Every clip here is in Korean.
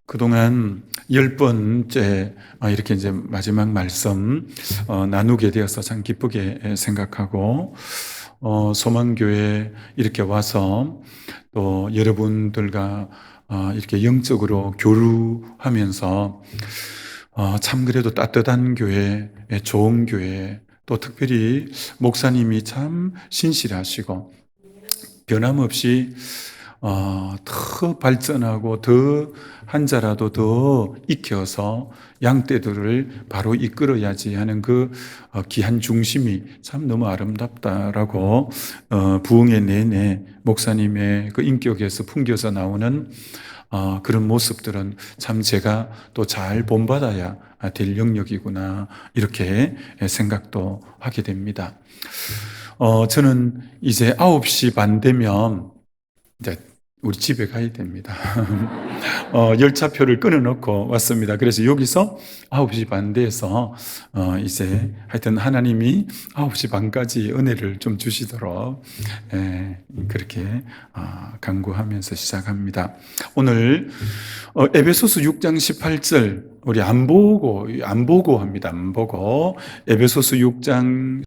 그동안 10번째 이렇게 이제 마지막 말씀 나누게 되어서 참 기쁘게 생각하고, 소망교회 이렇게 와서 또 여러분들과 이렇게 영적으로 교류하면서 참 그래도 따뜻한 교회, 좋은 교회, 또 특별히 목사님이 참 신실하시고 변함없이 더 발전하고 더 한 자라도 더 익혀서 양떼들을 바로 이끌어야지 하는 그 귀한 중심이 참 너무 아름답다라고 부흥의 내내 목사님의 그 인격에서 풍겨서 나오는 그런 모습들은 참 제가 또 잘 본받아야 될 영역이구나 이렇게 생각도 하게 됩니다. 저는 이제 9시 반 되면 이제 우리 집에 가야 됩니다. 열차표를 끊어놓고 왔습니다. 그래서 여기서 9시 반 돼서 이제 하여튼 하나님이 9시 반까지 은혜를 좀 주시도록 그렇게 간구하면서 시작합니다. 오늘 에베소서 6장 18절 우리 안 보고 합니다. 안 보고 에베소서 6장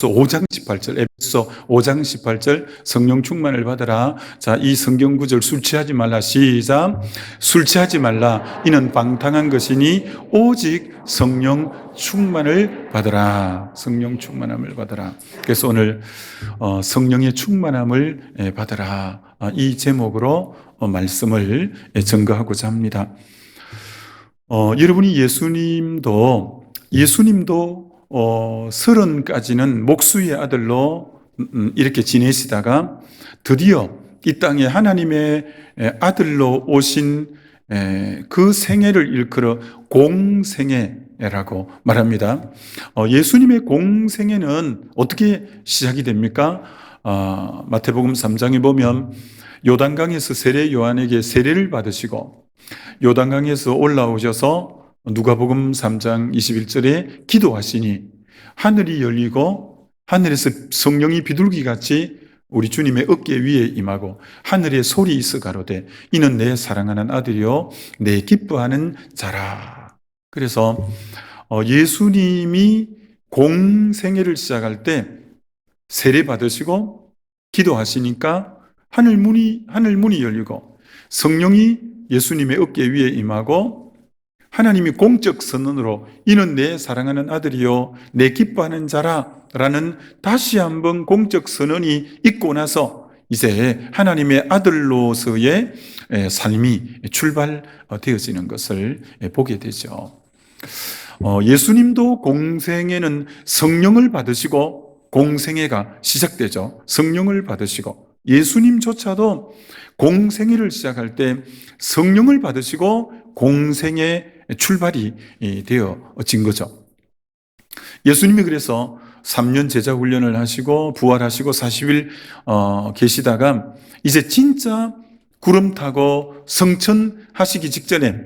5장 18절, 에베소 5장 18절, 성령 충만을 받으라. 자, 이 성경 구절 술 취하지 말라. 시작. 술 취하지 말라. 이는 방탕한 것이니 오직 성령 충만을 받으라. 성령 충만함을 받으라. 그래서 오늘 성령의 충만함을 받으라. 이 제목으로 말씀을 증거하고자 합니다. 여러분이 예수님도 30까지는 목수의 아들로 이렇게 지내시다가 드디어 이 땅에 하나님의 아들로 오신 그 생애를 일컬어 공생애라고 말합니다. 예수님의 공생애는 어떻게 시작이 됩니까? 마태복음 3장에 보면 요단강에서 세례 요한에게 세례를 받으시고 요단강에서 올라오셔서 누가복음 3장 21절에 기도하시니 하늘이 열리고 하늘에서 성령이 비둘기같이 우리 주님의 어깨 위에 임하고 하늘에 소리 있어 가로되 이는 내 사랑하는 아들이요 내 기뻐하는 자라. 그래서 예수님이 공생애를 시작할 때 세례 받으시고 기도하시니까 하늘 문이 열리고 성령이 예수님의 어깨 위에 임하고 하나님이 공적 선언으로 이는 내 사랑하는 아들이요 내 기뻐하는 자라 라는 다시 한번 공적 선언이 있고 나서 이제 하나님의 아들로서의 삶이 출발되어지는 것을 보게 되죠. 예수님도 공생애는 성령을 받으시고 공생애가 시작되죠. 성령을 받으시고 예수님조차도 공생애를 시작할 때 성령을 받으시고 공생애 출발이 되어진 거죠. 예수님이 그래서 3년 제자 훈련을 하시고 부활하시고 40일 계시다가 이제 진짜 구름 타고 성천하시기 직전에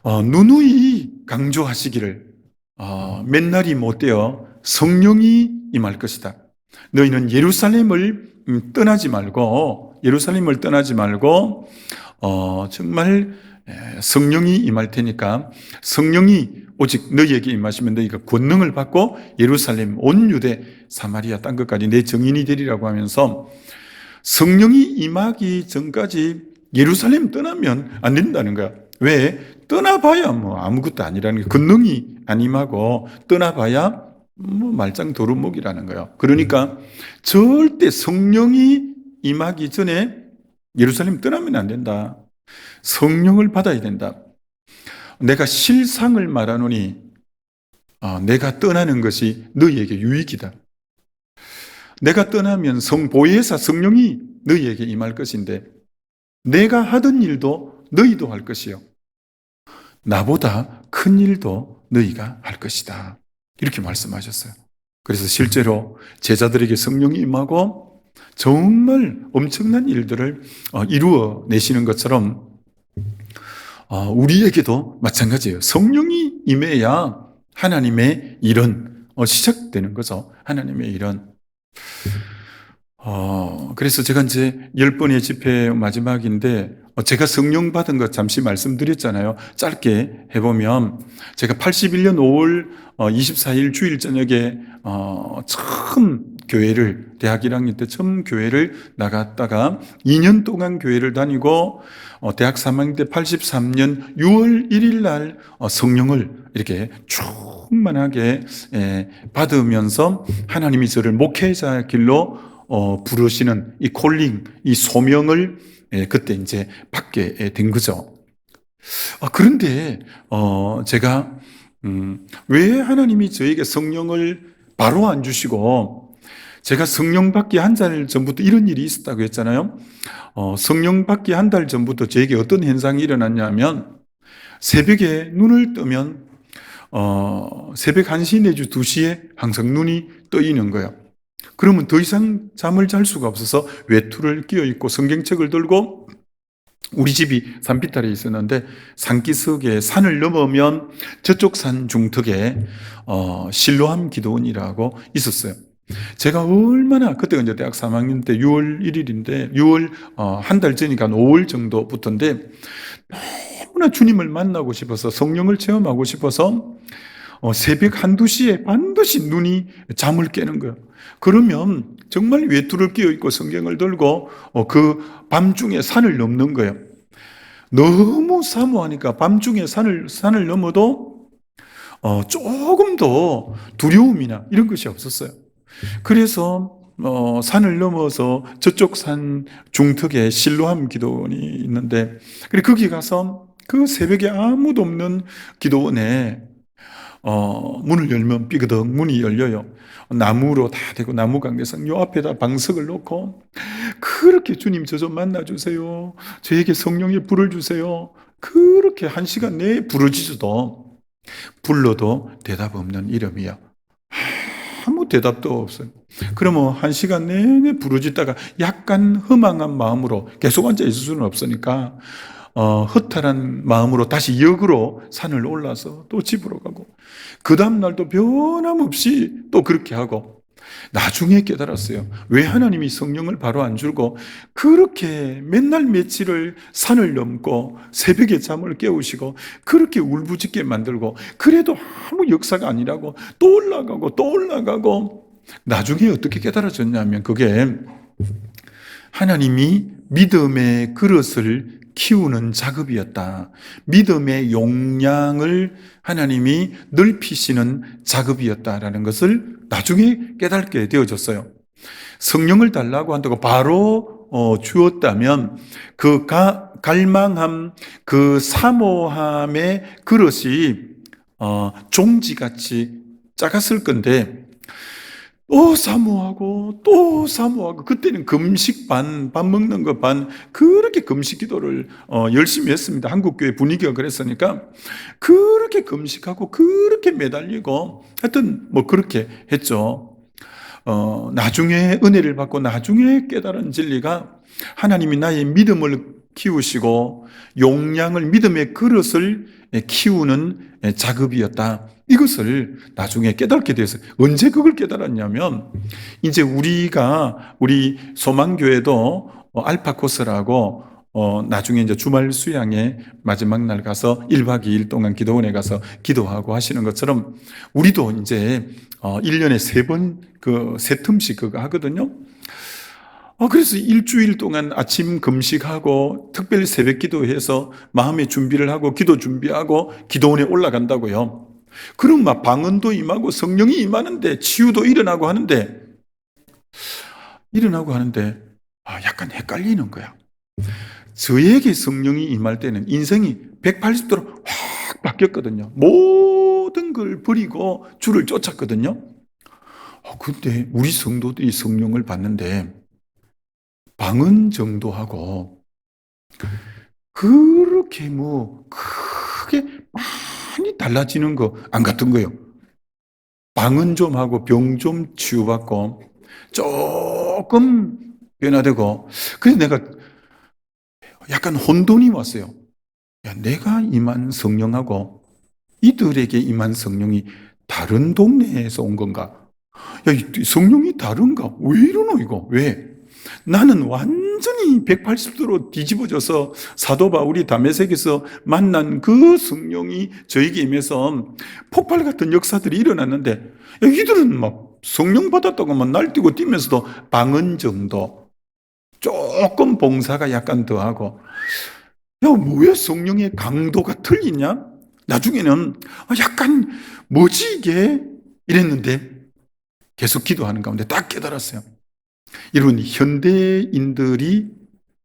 누누이 강조하시기를 맨날이 못되어 성령이 임할 것이다. 너희는 예루살렘을 떠나지 말고 정말 성령이 임할 테니까 성령이 오직 너희에게 임하시면 너희가 권능을 받고 예루살렘 온 유대 사마리아 땅 끝까지 내 증인이 되리라고 하면서 성령이 임하기 전까지 예루살렘 떠나면 안 된다는 거야. 왜? 떠나봐야 뭐 아무것도 아니라는 거야. 권능이 안 임하고 떠나봐야 뭐 말짱 도루묵이라는 거예요. 그러니까 절대 성령이 임하기 전에 예루살렘 떠나면 안 된다. 성령을 받아야 된다. 내가 실상을 말하노니 내가 떠나는 것이 너희에게 유익이다. 내가 떠나면 보혜사 성령이 너희에게 임할 것인데 내가 하던 일도 너희도 할 것이요 나보다 큰 일도 너희가 할 것이다. 이렇게 말씀하셨어요. 그래서 실제로 제자들에게 성령이 임하고 정말 엄청난 일들을 이루어내시는 것처럼 우리에게도 마찬가지예요. 성령이 임해야 하나님의 일은 시작되는 거죠. 하나님의 일은. 그래서 제가 이제 10번의 집회 마지막인데, 제가 성령 받은 거 잠시 말씀드렸잖아요. 짧게 해보면, 제가 81년 5월 24일 주일 저녁에, 처음 교회를, 대학 1학년 때 처음 교회를 나갔다가 2년 동안 교회를 다니고, 대학 3학년 때 83년 6월 1일 날 성령을 이렇게 충만하게 받으면서 하나님이 저를 목회자 길로 부르시는 이 콜링, 이 소명을 그때 이제 받게 된 거죠. 그런데 제가 왜 하나님이 저에게 성령을 바로 안 주시고, 제가 성령 받기 한 달 전부터 이런 일이 있었다고 했잖아요. 성령 받기 한 달 전부터 저에게 어떤 현상이 일어났냐면, 새벽에 눈을 뜨면 새벽 1시 내지 2시에 항상 눈이 떠 있는 거예요. 그러면 더 이상 잠을 잘 수가 없어서 외투를 끼워 입고 성경책을 들고, 우리 집이 산비탈에 있었는데 산기슭에 산을 넘으면 저쪽 산 중턱에 실로암 기도원이라고 있었어요. 제가 얼마나, 그때가 이제 대학 3학년 때 6월 1일인데 6월 한 달 전이니까 한 5월 정도부터인데, 너무나 주님을 만나고 싶어서, 성령을 체험하고 싶어서 새벽 1~2시에 반드시 눈이 잠을 깨는 거예요. 그러면 정말 외투를 끼워 입고 성경을 들고 그 밤중에 산을 넘는 거예요. 너무 사모하니까 밤중에 산을 넘어도 조금도 두려움이나 이런 것이 없었어요. 그래서 산을 넘어서 저쪽 산 중턱에 실로암 기도원이 있는데, 그래 거기 가서 그 새벽에 아무도 없는 기도원에 문을 열면 삐그덕 문이 열려요. 나무로 다 되고 나무 강대상 요 앞에다 방석을 놓고, 그렇게 주님 저 좀 만나주세요, 저에게 성령의 불을 주세요, 그렇게 1시간 내에 부르짖어도 불러도 대답 없는 이름이야. 아무 대답도 없어요. 그러면 1시간 내내 부르짖다가 약간 허망한 마음으로 계속 앉아 있을 수는 없으니까 허탈한 마음으로 다시 역으로 산을 올라서 또 집으로 가고, 그 다음 날도 변함없이 또 그렇게 하고, 나중에 깨달았어요. 왜 하나님이 성령을 바로 안 주고 그렇게 맨날 며칠을 산을 넘고 새벽에 잠을 깨우시고 그렇게 울부짖게 만들고, 그래도 아무 역사가 아니라고 또 올라가고 또 올라가고. 나중에 어떻게 깨달아졌냐면, 그게 하나님이 믿음의 그릇을 키우는 작업이었다. 믿음의 용량을 하나님이 넓히시는 작업이었다라는 것을 나중에 깨닫게 되어졌어요. 성령을 달라고 한다고 바로 주었다면 그 갈망함, 그 사모함의 그릇이 종지같이 작았을 건데, 또 사모하고 또 사모하고, 그때는 금식 반, 밥 먹는 거 반, 그렇게 금식 기도를 열심히 했습니다. 한국교회 분위기가 그랬으니까 그렇게 금식하고 그렇게 매달리고 하여튼 뭐 그렇게 했죠. 나중에 은혜를 받고 나중에 깨달은 진리가, 하나님이 나의 믿음을 키우시고 용량을, 믿음의 그릇을 키우는 작업이었다. 이것을 나중에 깨닫게 됐어요. 언제 그걸 깨달았냐면, 이제 우리 소망교회도 알파 코스라고 나중에 이제 주말 수양에 마지막 날 가서 1박 2일 동안 기도원에 가서 기도하고 하시는 것처럼, 우리도 이제 1년에 3번 세 틈씩 그거 하거든요. 그래서 일주일 동안 아침 금식하고 특별히 새벽 기도해서 마음의 준비를 하고 기도 준비하고 기도원에 올라간다고요. 그럼 막 방언도 임하고 성령이 임하는데, 치유도 일어나고 하는데 약간 헷갈리는 거야. 저에게 성령이 임할 때는 인생이 180도로 확 바뀌었거든요. 모든 걸 버리고 주를 쫓았거든요. 근데 우리 성도들이 성령을 받는데 방언 정도 하고 그렇게 뭐 크게 많이 달라지는 거 안 같은 거예요. 방언 좀 하고 병 좀 치유받고 조금 변화되고, 그래서 내가 약간 혼돈이 왔어요. 야, 내가 임한 성령하고 이들에게 임한 성령이 다른 동네에서 온 건가? 야, 이 성령이 다른가? 왜 이러노, 이거? 왜? 나는 완전히 180도로 뒤집어져서 사도 바울이 다메섹에서 만난 그 성령이 저에게 임해서 폭발 같은 역사들이 일어났는데, 야, 이들은 막 성령 받았다고 막 날뛰고 뛰면서도 방언 정도, 조금 봉사가 약간 더하고, 야, 뭐야, 성령의 강도가 틀리냐? 나중에는 약간 뭐지 이게? 이랬는데 계속 기도하는 가운데 딱 깨달았어요. 여러분, 현대인들이,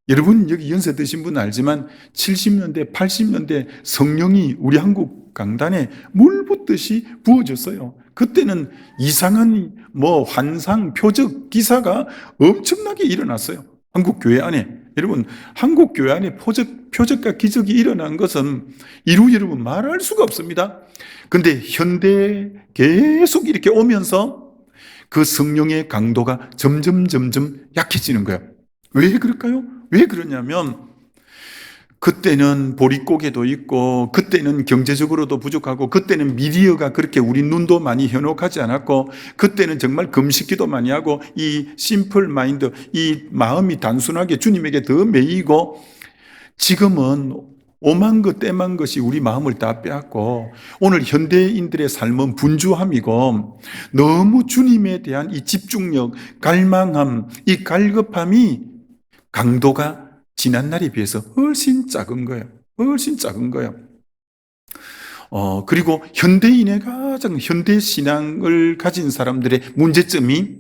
여러분 여기 연세 드신 분은 알지만 70년대, 80년대 성령이 우리 한국 강단에 물 붓듯이 부어졌어요. 그때는 이상한 환상, 표적, 기사가 엄청나게 일어났어요. 한국 교회 안에. 여러분, 한국 교회 안에 표적과 기적이 일어난 것은 여러분 말할 수가 없습니다. 근데 현대에 계속 이렇게 오면서 그 성령의 강도가 점점 약해지는 거예요. 왜 그럴까요? 왜 그러냐면 그때는 보릿고개도 있고, 그때는 경제적으로도 부족하고, 그때는 미디어가 그렇게 우리 눈도 많이 현혹하지 않았고, 그때는 정말 금식기도 많이 하고, 이 심플 마인드, 이 마음이 단순하게 주님에게 더 매이고, 지금은 오만 것 떼만 것이 우리 마음을 다 빼앗고, 오늘 현대인들의 삶은 분주함이고, 너무 주님에 대한 이 집중력, 갈망함, 이 갈급함이 강도가 지난 날에 비해서 훨씬 작은 거예요. 훨씬 작은 거예요. 그리고 현대인의 가장 현대 신앙을 가진 사람들의 문제점이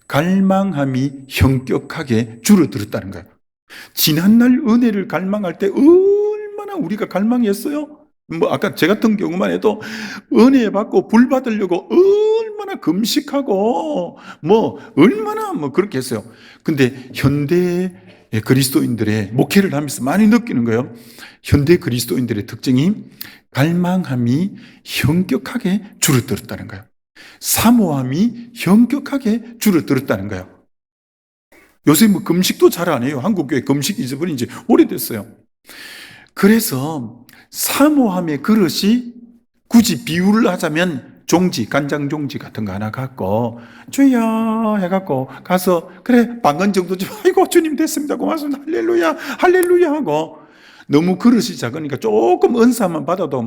갈망함이 현격하게 줄어들었다는 거예요. 지난날 은혜를 갈망할 때 얼마나 우리가 갈망했어요? 아까 제 같은 경우만 해도 은혜 받고 불 받으려고 얼마나 금식하고 얼마나 그렇게 했어요. 근데 현대 그리스도인들의 목회를 하면서 많이 느끼는 거예요. 현대 그리스도인들의 특징이 갈망함이 현격하게 줄어들었다는 거예요. 사모함이 현격하게 줄어들었다는 거예요. 요새 금식도 잘 안 해요. 한국교회 금식 잊어버린 지 오래됐어요. 그래서 사모함의 그릇이 굳이 비유를 하자면 종지, 간장 종지 같은 거 하나 갖고 주여 해갖고 가서 그래 방언 정도 좀 아이고 주님 됐습니다 고맙습니다 할렐루야 할렐루야 하고, 너무 그릇이 작으니까 조금 은사만 받아도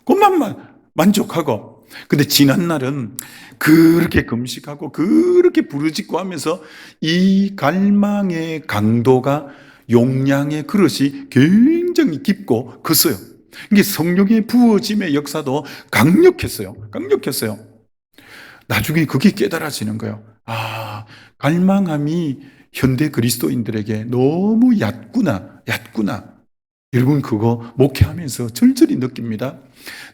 그만만 만족하고, 근데 지난 날은 그렇게 금식하고 그렇게 부르짖고 하면서 이 갈망의 강도가 용량의 그릇이 굉장히 깊고 컸어요. 이게 성령의 부어짐의 역사도 강력했어요. 강력했어요. 나중에 그게 깨달아지는 거예요. 갈망함이 현대 그리스도인들에게 너무 얕구나. 여러분 그거 목회하면서 절절히 느낍니다.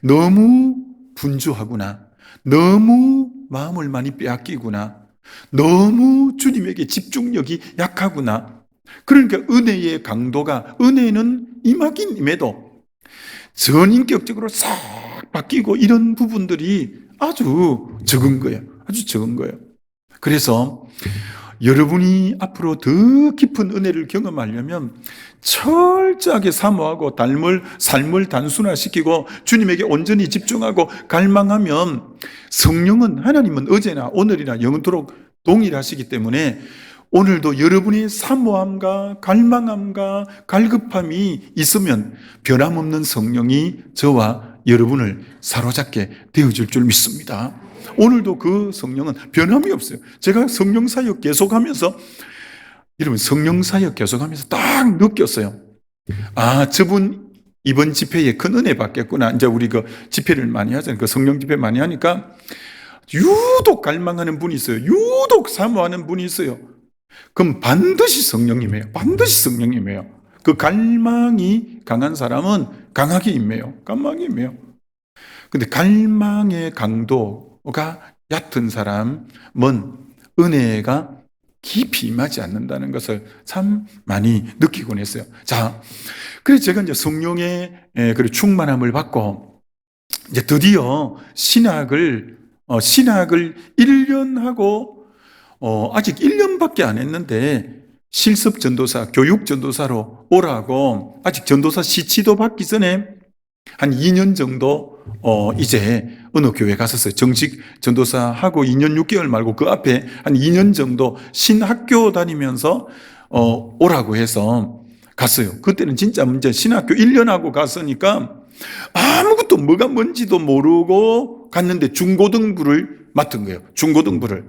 너무 분주하구나. 너무 마음을 많이 빼앗기구나. 너무 주님에게 집중력이 약하구나. 그러니까 은혜의 강도가, 은혜는 임하긴 임해도 전인격적으로 싹 바뀌고 이런 부분들이 아주 적은 거예요. 아주 적은 거예요. 그래서 여러분이 앞으로 더 깊은 은혜를 경험하려면 철저하게 사모하고 삶을 단순화시키고 주님에게 온전히 집중하고 갈망하면, 성령은, 하나님은 어제나 오늘이나 영원토록 동일하시기 때문에 오늘도 여러분의 사모함과 갈망함과 갈급함이 있으면 변함없는 성령이 저와 여러분을 사로잡게 되어줄 줄 믿습니다. 오늘도 그 성령은 변함이 없어요. 제가 성령 사역 계속하면서, 여러분 성령 사역 계속하면서 딱 느꼈어요. 저분 이번 집회에 큰 은혜 받겠구나. 이제 우리 그 집회를 많이 하잖아요. 그 성령 집회 많이 하니까 유독 갈망하는 분이 있어요. 유독 사모하는 분이 있어요. 그럼 반드시 성령님이에요. 반드시 성령님이에요. 그 갈망이 강한 사람은 강하게 임해요. 갈망이 임해요. 근데 갈망의 강도가 얕은 사람은 은혜가 깊이 임하지 않는다는 것을 참 많이 느끼곤 했어요. 자, 그래서 제가 이제 성령의 충만함을 받고 이제 드디어 신학을 1년 하고 아직 1년밖에 안 했는데 실습 전도사, 교육 전도사로 오라고, 아직 전도사 시치도 받기 전에 한 2년 정도 이제 어느 교회 갔었어요. 정식 전도사 하고 2년 6개월 말고 그 앞에 한 2년 정도 신학교 다니면서 오라고 해서 갔어요. 그때는 진짜 문제 신학교 1년 하고 갔으니까 아무것도 뭐가 뭔지도 모르고 갔는데 중고등부를 맡은 거예요. 중고등부를.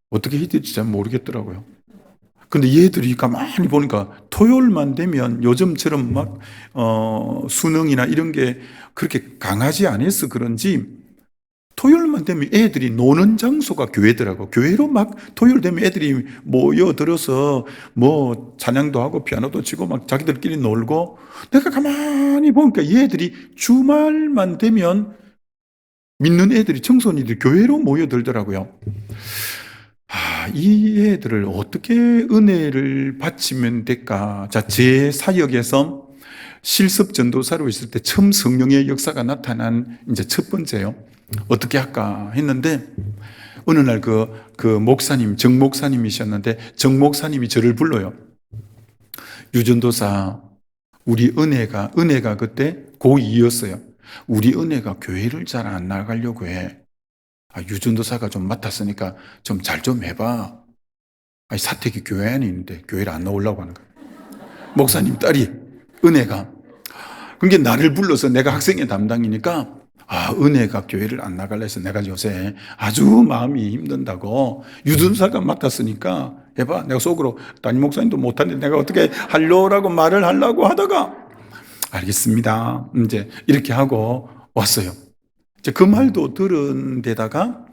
어떻게 해야 될지 잘 모르겠더라고요. 근데 얘들이 가만히 보니까 토요일만 되면 요즘처럼 막, 수능이나 이런 게 그렇게 강하지 않아서 그런지 토요일만 되면 애들이 노는 장소가 교회더라고. 교회로 막 토요일 되면 애들이 모여들어서 뭐 찬양도 하고 피아노도 치고 막 자기들끼리 놀고 내가 가만히 보니까 얘들이 주말만 되면 믿는 애들이 청소년들이 교회로 모여들더라고요. 이 애들을 어떻게 은혜를 바치면 될까? 자, 제 사역에서 실습 전도사로 있을 때 처음 성령의 역사가 나타난 이제 첫 번째요. 어떻게 할까 했는데 어느 날 그 목사님, 정 목사님이셨는데 정 목사님이 저를 불러요. 유전도사, 우리 은혜가 그때 고2였어요. 우리 은혜가 교회를 잘 안 나가려고 해. 유전도사가 좀 맡았으니까 좀 잘 좀 해봐. 사택이 교회 안에 있는데 교회를 안 나오려고 하는 거야. 목사님 딸이 은혜가. 그러니까 나를 불러서 내가 학생회 담당이니까 은혜가 교회를 안 나가려 해서 내가 요새 아주 마음이 힘든다고 유전도사가 맡았으니까 해봐. 내가 속으로 담임 목사님도 못하는데 내가 어떻게 하려고 말을 하려고 하다가 알겠습니다. 이제 이렇게 하고 왔어요. 그 말도 들은 데다가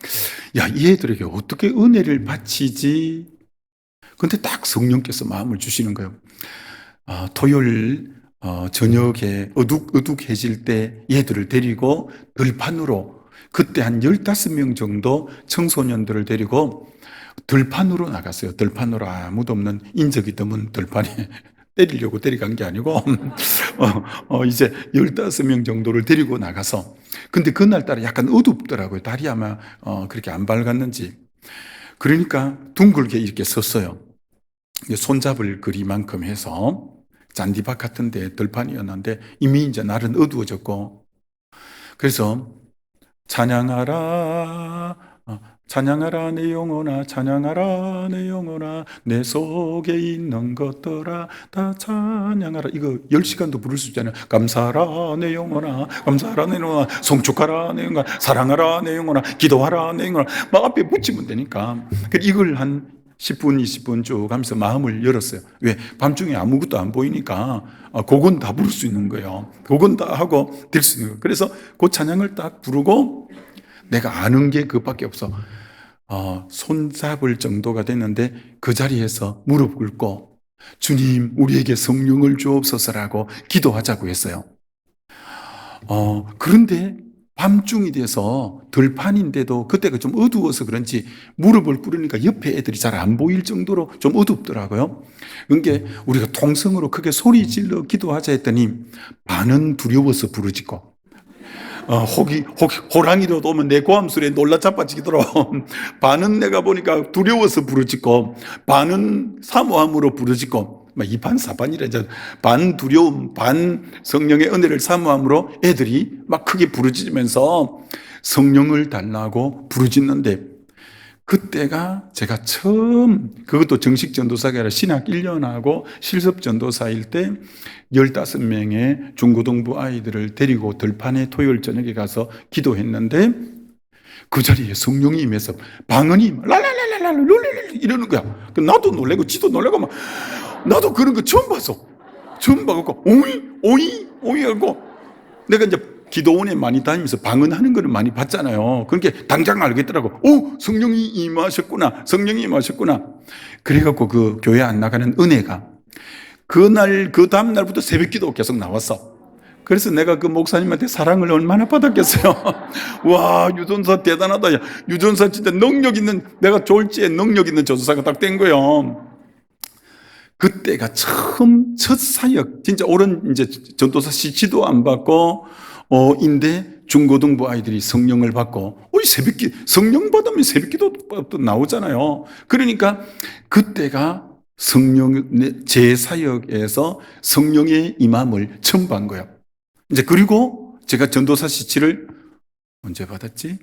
이 애들에게 어떻게 은혜를 바치지? 근데 딱 성령께서 마음을 주시는 거예요. 토요일 저녁에 어둑어둑해질 때 얘들을 데리고 들판으로 그때 한 15명 정도 청소년들을 데리고 들판으로 나갔어요. 들판으로 아무도 없는 인적이 드문 들판에 때리려고 데려간 게 아니고 이제 15명 정도를 데리고 나가서 근데 그날따라 약간 어둡더라고요. 달이 아마 그렇게 안 밝았는지. 그러니까 둥글게 이렇게 섰어요. 손잡을 거리만큼 해서 잔디밭 같은 데 들판이었는데 이미 이제 날은 어두워졌고 그래서 찬양하라 찬양하라 내 영혼아 찬양하라 내 영혼아 내 속에 있는 것들아 다 찬양하라. 이거 10시간도 부를 수 있잖아요. 감사하라 내 영혼아 감사하라 내 영혼아 송축하라 내 영혼아 사랑하라 내 영혼아 기도하라 내 영혼아 막 앞에 붙이면 되니까 이걸 한 10분 20분 쭉 하면서 마음을 열었어요. 왜? 밤중에 아무것도 안 보이니까 그건 다 부를 수 있는 거예요. 그건 다 하고 될 수 있는 거예요. 그래서 그 찬양을 딱 부르고 내가 아는 게 그밖에 없어. 손잡을 정도가 됐는데 그 자리에서 무릎 꿇고 주님 우리에게 성령을 주옵소서라고 기도하자고 했어요. 그런데 밤중이 돼서 들판인데도 그때가 좀 어두워서 그런지 무릎을 꿇으니까 옆에 애들이 잘 안 보일 정도로 좀 어둡더라고요. 그러니까 우리가 통성으로 크게 소리 질러 기도하자 했더니 반은 두려워서 부르짖고 호랑이라도 오면 내 고함소리에 놀라 자빠지더라고. 반은 내가 보니까 두려워서 부르짖고 반은 사모함으로 부르짖고 이반사반이라 이제 반 두려움 반 성령의 은혜를 사모함으로 애들이 막 크게 부르짖으면서 성령을 달라고 부르짖는데 그때가 제가 처음 그것도 정식 전도사가 아니라 신학 1년하고 실습 전도사일 때 15명의 중고등부 아이들을 데리고 들판에 토요일 저녁에 가서 기도했는데 그 자리에 성령이 임해서 방언이 랄랄랄랄랄 룰룰룰 이러는 거야. 나도 놀래고 지도 놀래고 막 나도 그런 거 처음 봤어. 처음 봐갖고 오이 하고 내가 이제 기도원에 많이 다니면서 방언하는 거를 많이 봤잖아요. 그러니까 당장 알겠더라고. 성령이 임하셨구나. 성령이 임하셨구나. 그래갖고 그 교회 안 나가는 은혜가 그날 그 다음 날부터 새벽 기도 계속 나왔어. 그래서 내가 그 목사님한테 사랑을 얼마나 받았겠어요. 와, 유전사 대단하다. 야, 유전사 진짜 능력 있는, 내가 졸지에 능력 있는 전도사가 딱 된 거예요. 그때가 처음 첫 사역, 진짜 옳은 이제 전도사 시치도 안 받고, 인데 중고등부 아이들이 성령을 받고, 성령 받으면 새벽기도 나오잖아요. 그러니까 그때가 제 사역에서 성령의 임함을 처음 본 거예요. 이제 그리고 제가 전도사 시치를 언제 받았지?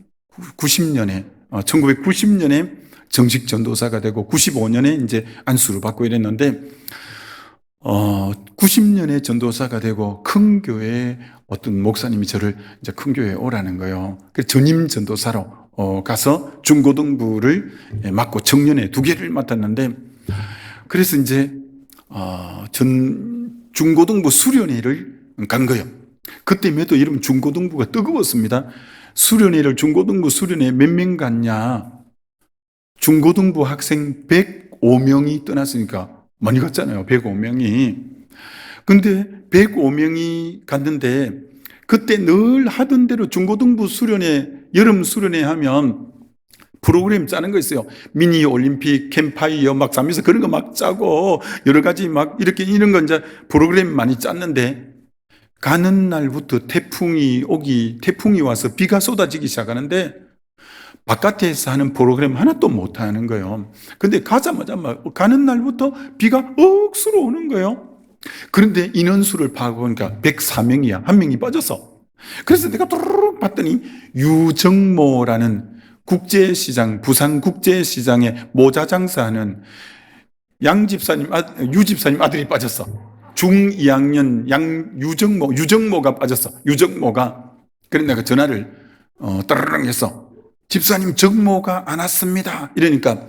90년에, 1990년에 정식 전도사가 되고 95년에 이제 안수를 받고 이랬는데, 90년에 전도사가 되고 큰 교회에 어떤 목사님이 저를 이제 큰 교회에 오라는 거예요. 그래서 전임 전도사로 가서 중고등부를 맡고 청년회 2개를 맡았는데, 그래서 이제 중고등부 수련회를 간 거예요. 그때만 해도 이러면 중고등부가 뜨거웠습니다. 수련회를 중고등부 수련회 몇 명 갔냐? 중고등부 학생 105명이 떠났으니까 많이 갔잖아요. 105명이. 근데 105명이 갔는데 그때 늘 하던 대로 중고등부 수련회, 여름 수련회 하면 프로그램 짜는 거 있어요. 미니 올림픽, 캠파이어 막 짜면서 그런 거 막 짜고 여러 가지 막 이렇게 이런 거 이제 프로그램 많이 짰는데 가는 날부터 태풍이 와서 비가 쏟아지기 시작하는데 바깥에서 하는 프로그램 하나도 못 하는 거예요. 근데 가자마자 막 가는 날부터 비가 억수로 오는 거예요. 그런데 인원수를 파보니까 104명이야. 한 명이 빠졌어. 그래서 내가 또르륵 봤더니 유정모라는 국제시장, 부산 국제시장에 모자 장사하는 유 집사님 아들이 빠졌어. 중2학년 유정모가 빠졌어. 유정모가. 그래서 내가 전화를 따르릉 했어. 집사님 정모가 안 왔습니다. 이러니까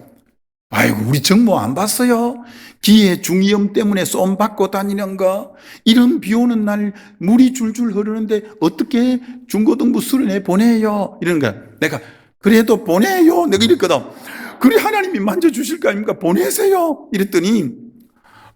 아이고 우리 정모 안 봤어요? 기회 중이염 때문에 쏨 받고 다니는 거, 이런 비 오는 날 물이 줄줄 흐르는데 어떻게 중고등부 수련회 보내요? 이러는 거야. 내가 그래도 보내요. 내가 이랬거든. 그래 하나님이 만져주실 거 아닙니까? 보내세요. 이랬더니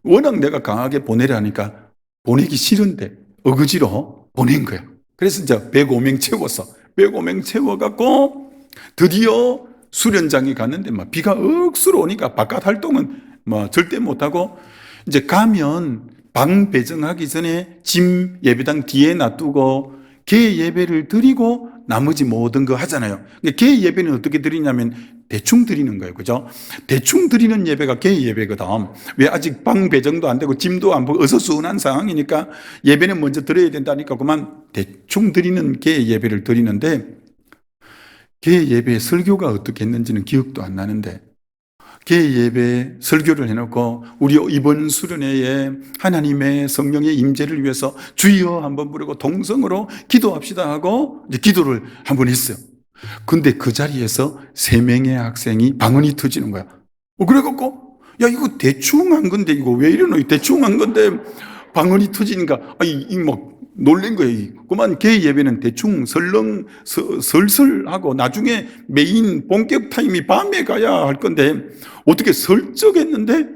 워낙 내가 강하게 보내라니까 보내기 싫은데 어거지로 보낸 거야. 그래서 이제 105명 채웠어. 105명 채워갖고 드디어 수련장에 갔는데 막 비가 억수로 오니까 바깥 활동은 뭐 절대 못하고, 이제 가면 방 배정하기 전에 짐 예배당 뒤에 놔두고 개 예배를 드리고 나머지 모든 거 하잖아요. 개 예배는 어떻게 드리냐면 대충 드리는 거예요. 그죠? 대충 드리는 예배가 개 예배거든. 왜 아직 방 배정도 안 되고 짐도 안 보고 어수선한 상황이니까 예배는 먼저 드려야 된다니까 그만 대충 드리는 개 예배를 드리는데, 개 예배 설교가 어떻게 했는지는 기억도 안 나는데 개 예배 설교를 해놓고 우리 이번 수련회에 하나님의 성령의 임재를 위해서 주여 한번 부르고 동성으로 기도합시다 하고 이제 기도를 한번 했어요. 근데 그 자리에서 3명의 학생이 방언이 터지는 거야. 그래갖고 야 이거 대충 한 건데 이거 왜 이러노? 대충 한 건데 방언이 터지니까 막 놀란 거예요. 그만 개 예배는 대충 설설 하고 나중에 메인 본격 타임이 밤에 가야 할 건데 어떻게 설적했는데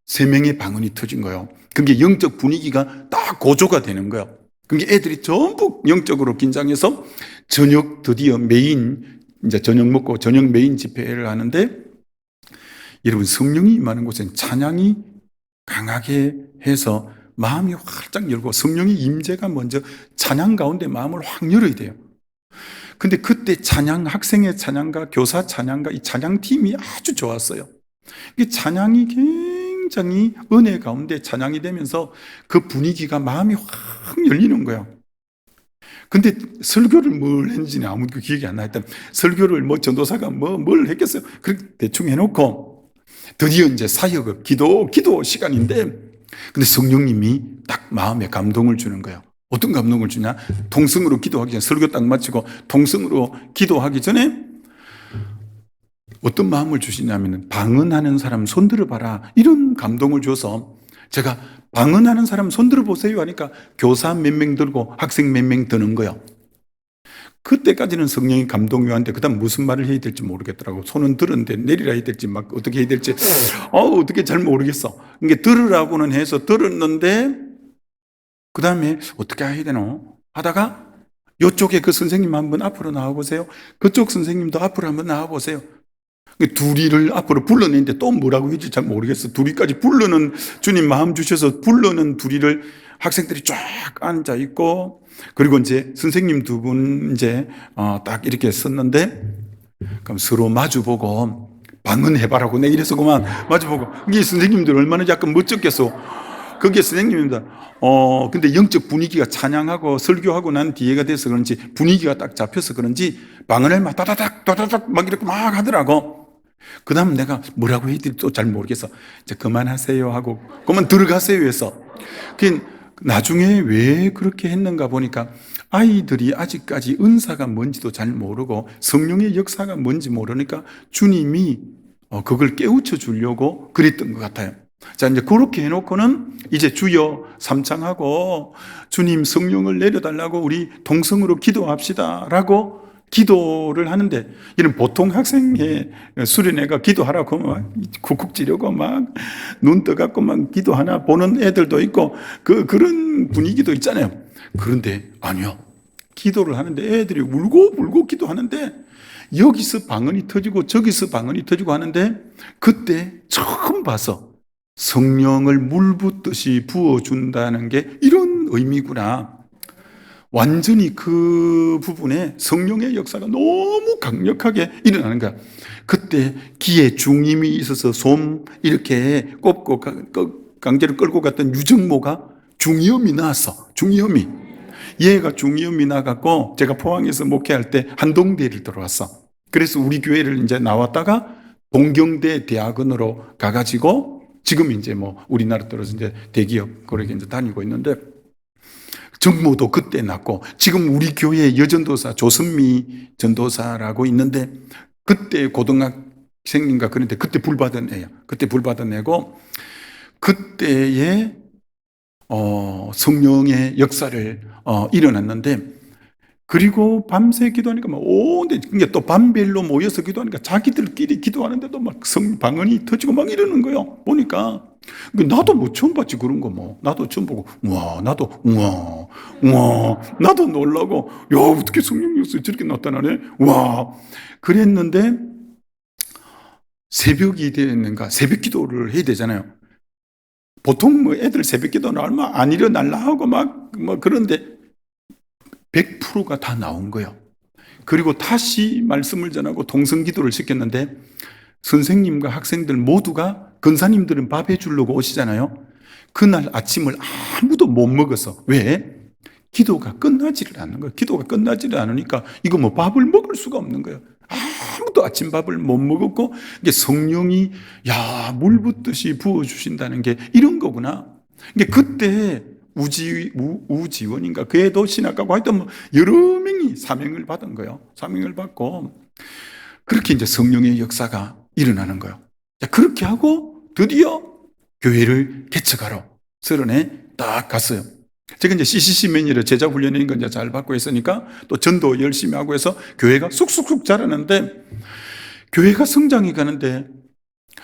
3명의 방언이 터진 거예요. 그게 영적 분위기가 딱 고조가 되는 거예요. 그게 애들이 전부 영적으로 긴장해서 저녁 드디어 메인, 이제 저녁 먹고 저녁 메인 집회를 하는데, 여러분 성령이 임하는 곳엔 찬양이 강하게 해서 마음이 활짝 열고 성령의 임재가 먼저 찬양 가운데 마음을 확 열어야 돼요. 근데 그때 학생의 찬양가, 교사 찬양가, 이 찬양팀이 아주 좋았어요. 이 찬양이 굉장히 은혜 가운데 찬양이 되면서 그 분위기가 마음이 확 열리는 거예요. 근데 설교를 뭘 했는지는 아무도 기억이 안 나있던, 설교를 전도사가 뭘 했겠어요? 그렇게 대충 해놓고 드디어 이제 사역, 기도 시간인데, 근데 성령님이 딱 마음에 감동을 주는 거예요. 어떤 감동을 주냐? 통성으로 기도하기 전에, 설교 딱 마치고 통성으로 기도하기 전에 어떤 마음을 주시냐면 방언하는 사람 손들어 봐라, 이런 감동을 줘서 제가 방언하는 사람 손들어 보세요 하니까 교사 몇 명 들고 학생 몇 명 드는 거예요. 그때까지는 성령이 감동이 왔는데 그다음 무슨 말을 해야 될지 모르겠더라고. 손은 들었는데 내리라 해야 될지 막 어떻게 해야 될지 어떻게 잘 모르겠어. 이게 들으라고는 해서 들었는데 그다음에 어떻게 해야 되노 하다가 이쪽에 그 선생님 한번 앞으로 나와보세요. 그쪽 선생님도 앞으로 한번 나와보세요. 둘이를 앞으로 불러내는데 또 뭐라고 해야지 잘 모르겠어. 둘이까지 부르는, 주님 마음 주셔서 부르는 둘이를 학생들이 쫙 앉아 있고, 그리고 이제 선생님 2분 이제 딱 이렇게 섰는데, 그럼 서로 마주보고 방언해봐라고 내가 이래서 그만 마주보고, 이게 선생님들 얼마나 약간 멋졌겠어. 그게 선생님입니다. 근데 영적 분위기가 찬양하고 설교하고 난 뒤에가 돼서 그런지 분위기가 딱 잡혀서 그런지 방언을 막 따다닥 따다닥 막 이렇게 막 하더라고. 그 다음 내가 뭐라고 해야 될지 또 잘 모르겠어. 이제 그만하세요 하고 그만 들어가세요 해서. 그 나중에 왜 그렇게 했는가 보니까 아이들이 아직까지 은사가 뭔지도 잘 모르고 성령의 역사가 뭔지 모르니까 주님이 그걸 깨우쳐 주려고 그랬던 것 같아요. 자, 이제 그렇게 해놓고는 이제 주여 삼창하고 주님 성령을 내려달라고 우리 동성으로 기도합시다 라고 기도를 하는데, 이런 보통 학생의 수련회가 기도하라고 막 쿡쿡 찌르고 막 눈 떠갖고 막 기도하나 보는 애들도 있고 그런 분위기도 있잖아요. 그런데 아니요. 기도를 하는데 애들이 울고 기도하는데 여기서 방언이 터지고 저기서 방언이 터지고 하는데, 그때 처음 봐서 성령을 물 붓듯이 부어준다는 게 이런 의미구나. 완전히 그 부분에 성령의 역사가 너무 강력하게 일어나는 거야. 그때 귀에 중임이 있어서 솜 이렇게 꼽고 강제로 끌고 갔던 유정모가 중이염이 나왔어. 중이염이. 얘가 중이염이 나갖고 제가 포항에서 목회할 때 한동대를 들어왔어. 그래서 우리 교회를 이제 나왔다가 동경대 대학원으로 가가지고 지금 이제 뭐 우리나라 들어서 이제 대기업 그렇게 이제 다니고 있는데, 정모도 그때 났고, 지금 우리 교회 여전도사 조선미 전도사라고 있는데 그때 고등학생인가 그런데 그때 불 받은 애야. 그때 불 받은 애고, 그때에 성령의 역사를 일어났는데, 그리고 밤새 기도하니까 막 근데 또 밤별로 모여서 기도하니까 자기들끼리 기도하는데도 막 방언이 터지고 막 이러는 거예요. 보니까 나도 뭐 처음 봤지 그런 거 뭐. 나도 처음 보고 나도 놀라고, 야 어떻게 성령 역사 저렇게 나타나네. 와 그랬는데, 새벽이 되었는가 새벽 기도를 해야 되잖아요. 보통 뭐 애들 새벽 기도는 얼마 안 일어날라 하고 막 그런데 100%가 다 나온 거예요. 그리고 다시 말씀을 전하고 동성 기도를 시켰는데, 선생님과 학생들 모두가, 근사님들은 밥 해주려고 오시잖아요. 그날 아침을 아무도 못 먹어서. 왜? 기도가 끝나지를 않는 거예요. 기도가 끝나지를 않으니까 이거 뭐 밥을 먹을 수가 없는 거예요. 아무도 아침밥을 못 먹었고, 이게 성령이 물 붓듯이 부어주신다는 게 이런 거구나. 이게 그때 우지원인가 그 애도 신학가고 하여튼 여러 명이 사명을 받은 거예요. 사명을 받고 그렇게 이제 성령의 역사가 일어나는 거예요. 그렇게 하고 드디어 교회를 개척하러 서른에 딱 갔어요. 제가 이제 CCC 매니저 제자 훈련인 건 이제 잘 받고 있으니까 또 전도 열심히 하고 해서 교회가 쑥쑥쑥 자라는데, 교회가 성장해 가는데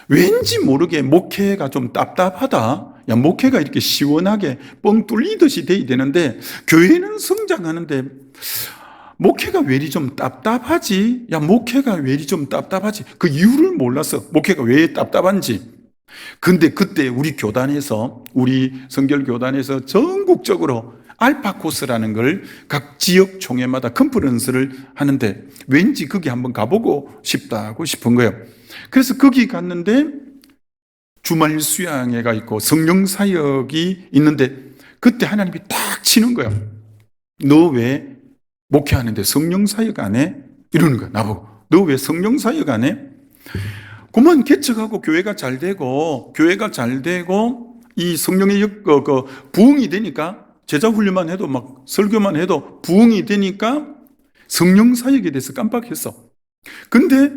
왠지 모르게 목회가 좀 답답하다. 목회가 이렇게 시원하게 뻥 뚫리듯이 돼야 되는데 교회는 성장하는데 목회가 왜 이리 좀 답답하지? 목회가 왜 이리 좀 답답하지? 그 이유를 몰랐어. 목회가 왜 답답한지. 근데 그때 우리 교단에서, 우리 성결교단에서 전국적으로 알파 코스라는 걸 각 지역 총회마다 컨퍼런스를 하는데, 왠지 거기 한번 가보고 싶은 거예요. 그래서 거기 갔는데 주말 수양회가 있고 성령 사역이 있는데, 그때 하나님이 딱 치는 거예요. 너 왜 목회하는데 성령 사역 안 해? 이러는 거야. 나보고. 너 왜 성령 사역 안 해? 그만 개척하고 교회가 잘 되고 이 성령의 부흥이 되니까, 제자 훈련만 해도 막 설교만 해도 부흥이 되니까 성령 사역에 대해서 깜빡했어. 근데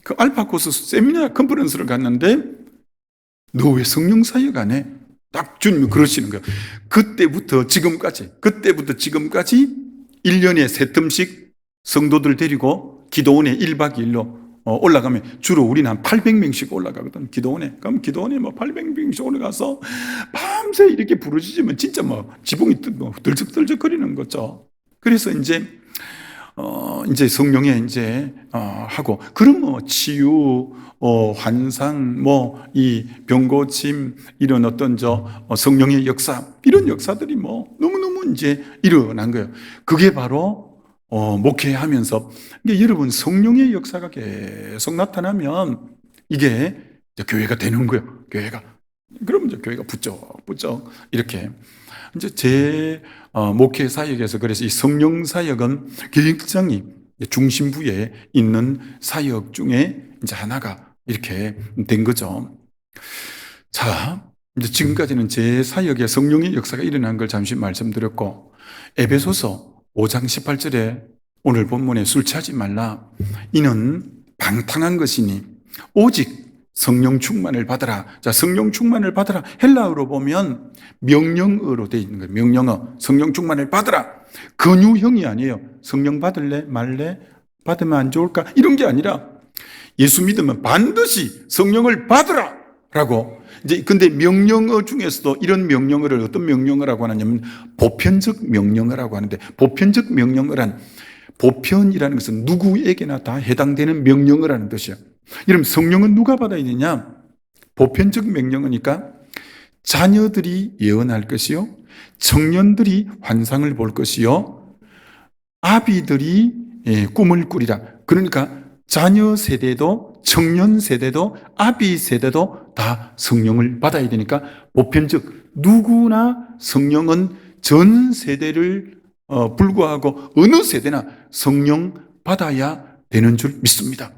그 알파코스 세미나 컨퍼런스를 갔는데 너 왜 성령 사역 안 해? 딱 주님이 그러시는 거예요. 그때부터 지금까지 1년에 3텀씩 성도들 데리고 기도원에 1박 2일로 올라가면, 주로 우리는 한 800명씩 올라가거든, 기도원에. 그럼 기도원에 800명씩 올라가서 밤새 이렇게 부르짖으면 진짜 지붕이 들썩들썩거리는 거죠. 그래서 이제 성령에 하고, 그럼 치유, 환상, 이 병고침, 이런 어떤 성령의 역사, 이런 역사들이 너무너무 이제 일어난 거예요. 그게 바로 목회하면서, 여러분, 성령의 역사가 계속 나타나면 이게 교회가 되는 거예요. 교회가. 그러면 이제 교회가 부쩍부쩍 이렇게 이제 제 목회 사역에서 그래서 이 성령 사역은 굉장히 중심부에 있는 사역 중에 이제 하나가 이렇게 된 거죠. 자, 이제 지금까지는 제 사역에 성령의 역사가 일어난 걸 잠시 말씀드렸고, 에베소서 5장 18절에 오늘 본문에 술 취하지 말라. 이는 방탕한 것이니 오직 성령 충만을 받으라. 자, 성령 충만을 받으라. 헬라어로 보면 명령어로 되어 있는 거예요. 명령어. 성령 충만을 받으라. 근유형이 아니에요. 성령 받을래? 말래? 받으면 안 좋을까? 이런 게 아니라 예수 믿으면 반드시 성령을 받으라! 라고. 이제 근데 명령어 중에서도 이런 명령어를 어떤 명령어라고 하냐면 보편적 명령어라고 하는데, 보편적 명령어란, 보편이라는 것은 누구에게나 다 해당되는 명령어라는 뜻이에요. 여러분, 성령은 누가 받아야 되냐? 보편적 명령어니까 자녀들이 예언할 것이요, 청년들이 환상을 볼 것이요, 아비들이 꿈을 꾸리라. 그러니까 자녀 세대도 청년 세대도 아비 세대도 다 성령을 받아야 되니까 보편적, 누구나 성령은 전 세대를 불구하고 어느 세대나 성령 받아야 되는 줄 믿습니다.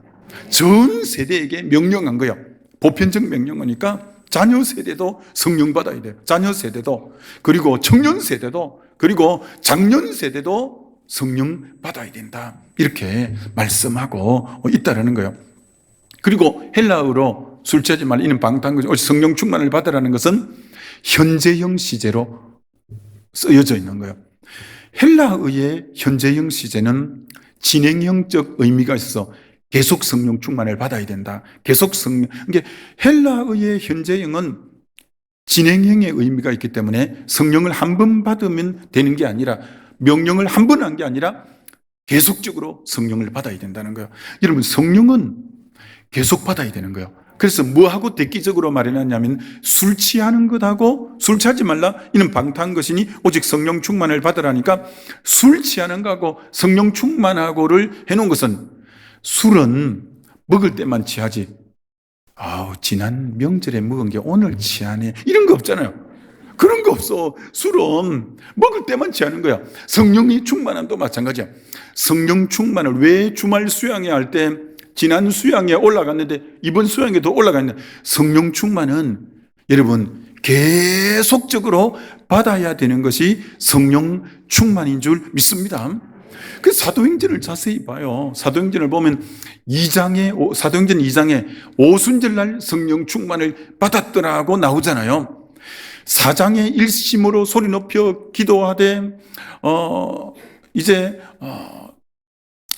전 세대에게 명령한 거예요. 보편적 명령이니까 자녀 세대도 성령 받아야 돼요. 자녀 세대도, 그리고 청년 세대도, 그리고 장년 세대도 성령 받아야 된다. 이렇게 말씀하고 있다라는 거예요. 그리고 헬라어로 술 취하지 말라. 이는 방탕한 것이 오직 성령 충만을 받으라는 것은 현재형 시제로 쓰여져 있는 거예요. 헬라어의 현재형 시제는 진행형적 의미가 있어서 계속 성령 충만을 받아야 된다. 계속 성령. 그러니까 헬라어의 현재형은 진행형의 의미가 있기 때문에 성령을 한 번 받으면 되는 게 아니라, 명령을 한 번 한 게 아니라 계속적으로 성령을 받아야 된다는 거예요. 여러분, 성령은 계속 받아야 되는 거예요. 그래서 뭐하고 대기적으로 말해놨냐면 술 취하는 것하고, 술 취하지 말라 이는 방탕한 것이니 오직 성령 충만을 받으라니까, 술 취하는 거하고 성령 충만하고를 해놓은 것은, 술은 먹을 때만 취하지 지난 명절에 먹은 게 오늘 취하네 이런 거 없잖아요. 그런 거 없어. 술은 먹을 때만 취하는 거야. 성령이 충만함도 마찬가지야. 성령 충만을 왜 주말 수양회 할 때, 지난 수양에 올라갔는데 이번 수양에도 올라갔는데, 성령 충만은 여러분 계속적으로 받아야 되는 것이 성령 충만인 줄 믿습니다. 그 사도행전을 자세히 봐요. 사도행전을 보면 사도행전 2장에 오순절날 성령 충만을 받았더라고 나오잖아요. 4장에 일심으로 소리 높여 기도하되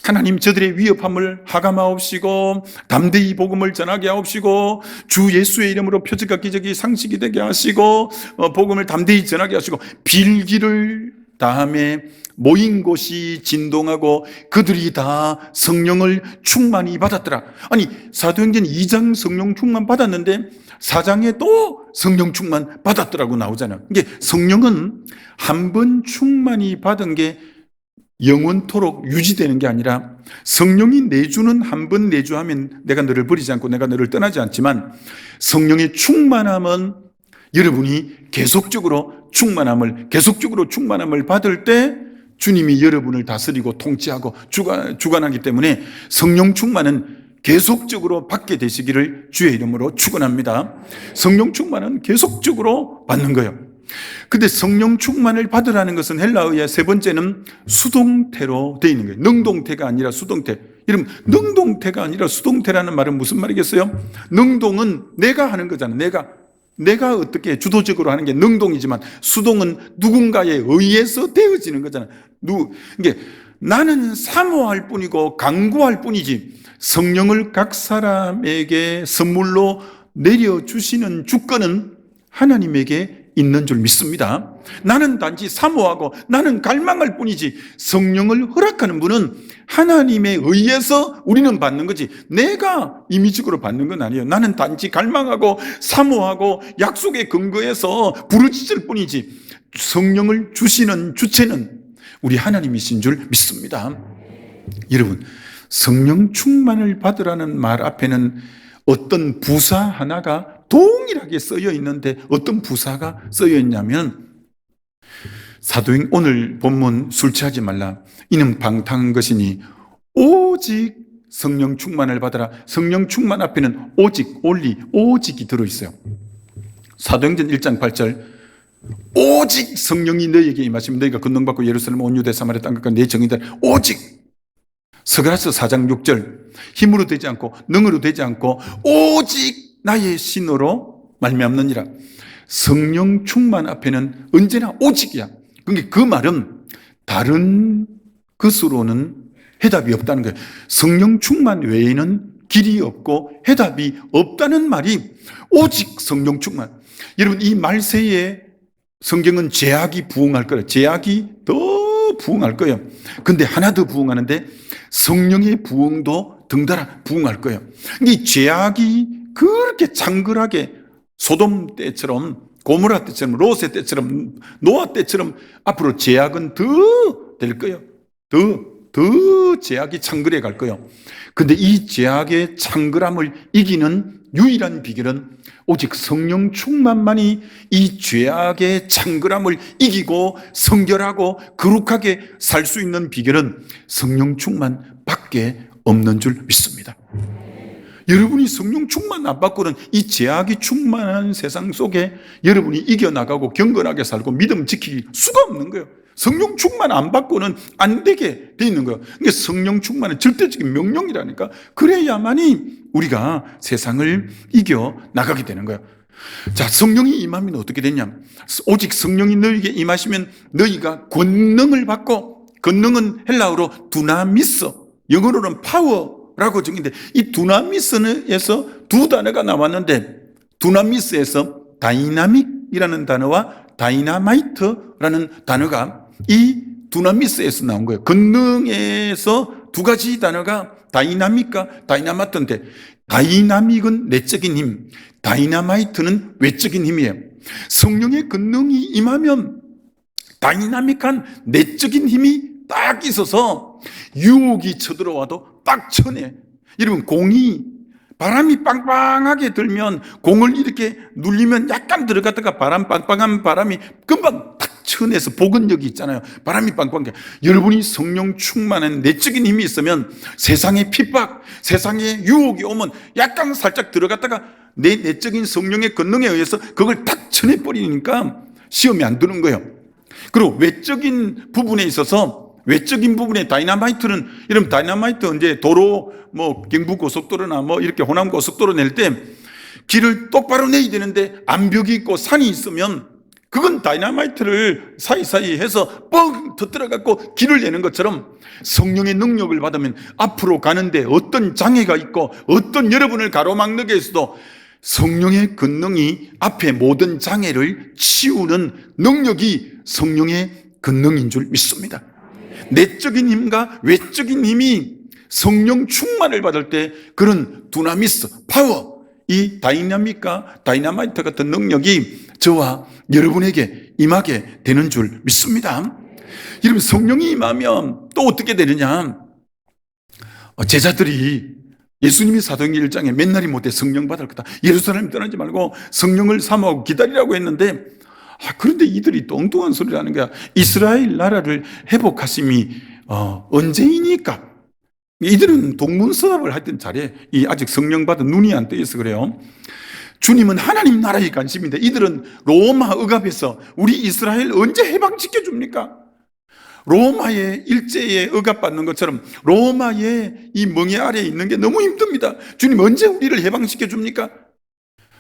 하나님 저들의 위협함을 하감하옵시고 담대히 복음을 전하게 하옵시고 주 예수의 이름으로 표적과 기적이 상식이 되게 하시고 복음을 담대히 전하게 하시고, 빌기를 다음에 모인 곳이 진동하고 그들이 다 성령을 충만히 받았더라. 아니, 사도행전 2장 성령 충만 받았는데 4장에 또 성령 충만 받았더라고 나오잖아요. 이게 성령은 한 번 충만히 받은 게 영원토록 유지되는 게 아니라, 성령이 내주는, 한 번 내주하면 내가 너를 버리지 않고 내가 너를 떠나지 않지만, 성령의 충만함은 여러분이 계속적으로 충만함을 받을 때 주님이 여러분을 다스리고 통치하고 주관하기 때문에 성령 충만은 계속적으로 받게 되시기를 주의 이름으로 축원합니다. 성령 충만은 계속적으로 받는 거예요. 근데 성령 충만을 받으라는 것은 헬라어의 세 번째는 수동태로 되어 있는 거예요. 능동태가 아니라 수동태. 여러분, 능동태가 아니라 수동태라는 말은 무슨 말이겠어요? 능동은 내가 하는 거잖아요. 내가 어떻게 주도적으로 하는 게 능동이지만, 수동은 누군가에 의해서 되어지는 거잖아요. 이게 나는 사모할 뿐이고 강구할 뿐이지, 성령을 각 사람에게 선물로 내려주시는 주권은 하나님에게 있는 줄 믿습니다. 나는 단지 사모하고 나는 갈망할 뿐이지, 성령을 허락하는 분은 하나님에 의해서 우리는 받는 거지, 내가 임의적으로 받는 건 아니에요. 나는 단지 갈망하고 사모하고 약속에 근거해서 부르짖을 뿐이지, 성령을 주시는 주체는 우리 하나님이신 줄 믿습니다. 여러분, 성령 충만을 받으라는 말 앞에는 어떤 부사 하나가 동일하게 쓰여 있는데 어떤 부사가 쓰여 있냐면 사도행 오늘 본문 술 취하지 말라 이는 방탕한 것이니 오직 성령 충만을 받아라. 성령 충만 앞에는 오직, only, 오직이 들어있어요. 사도행전 1장 8절 오직 성령이 너희에게 임하시면 너희가 권능받고 예루살렘 온 유대 사마리아 땅끝까지 내 정의들 오직. 스가랴서 4장 6절 힘으로 되지 않고 능으로 되지 않고 오직 나의 신으로 말미암느니라. 성령 충만 앞에는 언제나 오직이야. 그러니까 그 말은 다른 것으로는 해답이 없다는 거예요. 성령 충만 외에는 길이 없고 해답이 없다는 말이 오직 성령 충만. 여러분 이 말세에 성경은 죄악이 부흥할 거예요. 죄악이 더 부흥할 거예요. 근데 하나 더 부흥하는데 성령의 부흥도 덩달아 부흥할 거예요. 이 죄악이 그렇게 장글하게 소돔 때처럼 고모라 때처럼 롯의 때처럼 노아 때처럼 앞으로 죄악은 더 될 거예요. 더 죄악이 창글해 갈 거예요. 근데 이 죄악의 창글함을 이기는 유일한 비결은 오직 성령 충만만이 이 죄악의 창글함을 이기고 성결하고 거룩하게 살 수 있는 비결은 성령 충만밖에 없는 줄 믿습니다. 여러분이 성령 충만 안 받고는 이 죄악이 충만한 세상 속에 여러분이 이겨나가고 경건하게 살고 믿음 지킬 수가 없는 거예요. 성령 충만 안 받고는 안 되게 돼 있는 거예요. 그러니까 성령 충만은 절대적인 명령이라니까. 그래야만이 우리가 세상을 이겨 나가게 되는 거예요. 자, 성령이 임하면 어떻게 되냐? 오직 성령이 너희에게 임하시면 너희가 권능을 받고, 권능은 헬라어로 두나미스, 영어로는 파워라고 적인데 이 두나미스에서 두 단어가 나왔는데 두나미스에서 다이나믹이라는 단어와 다이나마이트라는 단어가 이 두나미스에서 나온 거예요. 권능에서 두 가지 단어가 다이나믹과 다이나마트인데 다이나믹은 내적인 힘, 다이나마이트는 외적인 힘이에요. 성령의 권능이 임하면 다이나믹한 내적인 힘이 딱 있어서 유혹이 쳐들어와도 딱 쳐내. 여러분 공이 바람이 빵빵하게 들면 공을 이렇게 눌리면 약간 들어갔다가 빵빵한 바람이 금방 탁 쳐내서 복원력이 있잖아요. 바람이 빵빵하게. 여러분이 성령 충만한 내적인 힘이 있으면 세상의 핍박, 세상의 유혹이 오면 약간 살짝 들어갔다가 내 내적인 성령의 권능에 의해서 그걸 탁 쳐내버리니까 시험이 안 드는 거예요. 그리고 외적인 부분에 있어서 외적인 부분에 다이나마이트는 이런 다이나마이트 이제 도로 뭐 경부고속도로나 뭐 이렇게 호남고속도로 낼 때 길을 똑바로 내야 되는데 암벽이 있고 산이 있으면 그건 다이나마이트를 사이사이 해서 뻥 터뜨려 갖고 길을 내는 것처럼 성령의 능력을 받으면 앞으로 가는데 어떤 장애가 있고 어떤 여러분을 가로막는 게 있어도 성령의 권능이 앞에 모든 장애를 치우는 능력이 성령의 권능인 줄 믿습니다. 내적인 힘과 외적인 힘이 성령 충만을 받을 때 그런 두나미스, 파워, 이 다이나믹과 다이나마이트 같은 능력이 저와 여러분에게 임하게 되는 줄 믿습니다. 여러분 성령이 임하면 또 어떻게 되느냐? 제자들이 예수님이 사도행전 1장에 맨날이 못해 성령 받을 거다. 예루살렘 떠나지 말고 성령을 사모하고 기다리라고 했는데 그런데 이들이 또 엉뚱한 소리를 하는 거야. 이스라엘 나라를 회복하심이 언제이니까? 이들은 동문서답을 하여튼 잘해. 아직 성령 받은 눈이 안 떠있어 그래요. 주님은 하나님 나라에 관심인데 이들은 로마 억압에서 우리 이스라엘 언제 해방시켜줍니까? 로마의 일제에 억압받는 것처럼 로마의 이 멍에 아래에 있는 게 너무 힘듭니다. 주님 언제 우리를 해방시켜줍니까?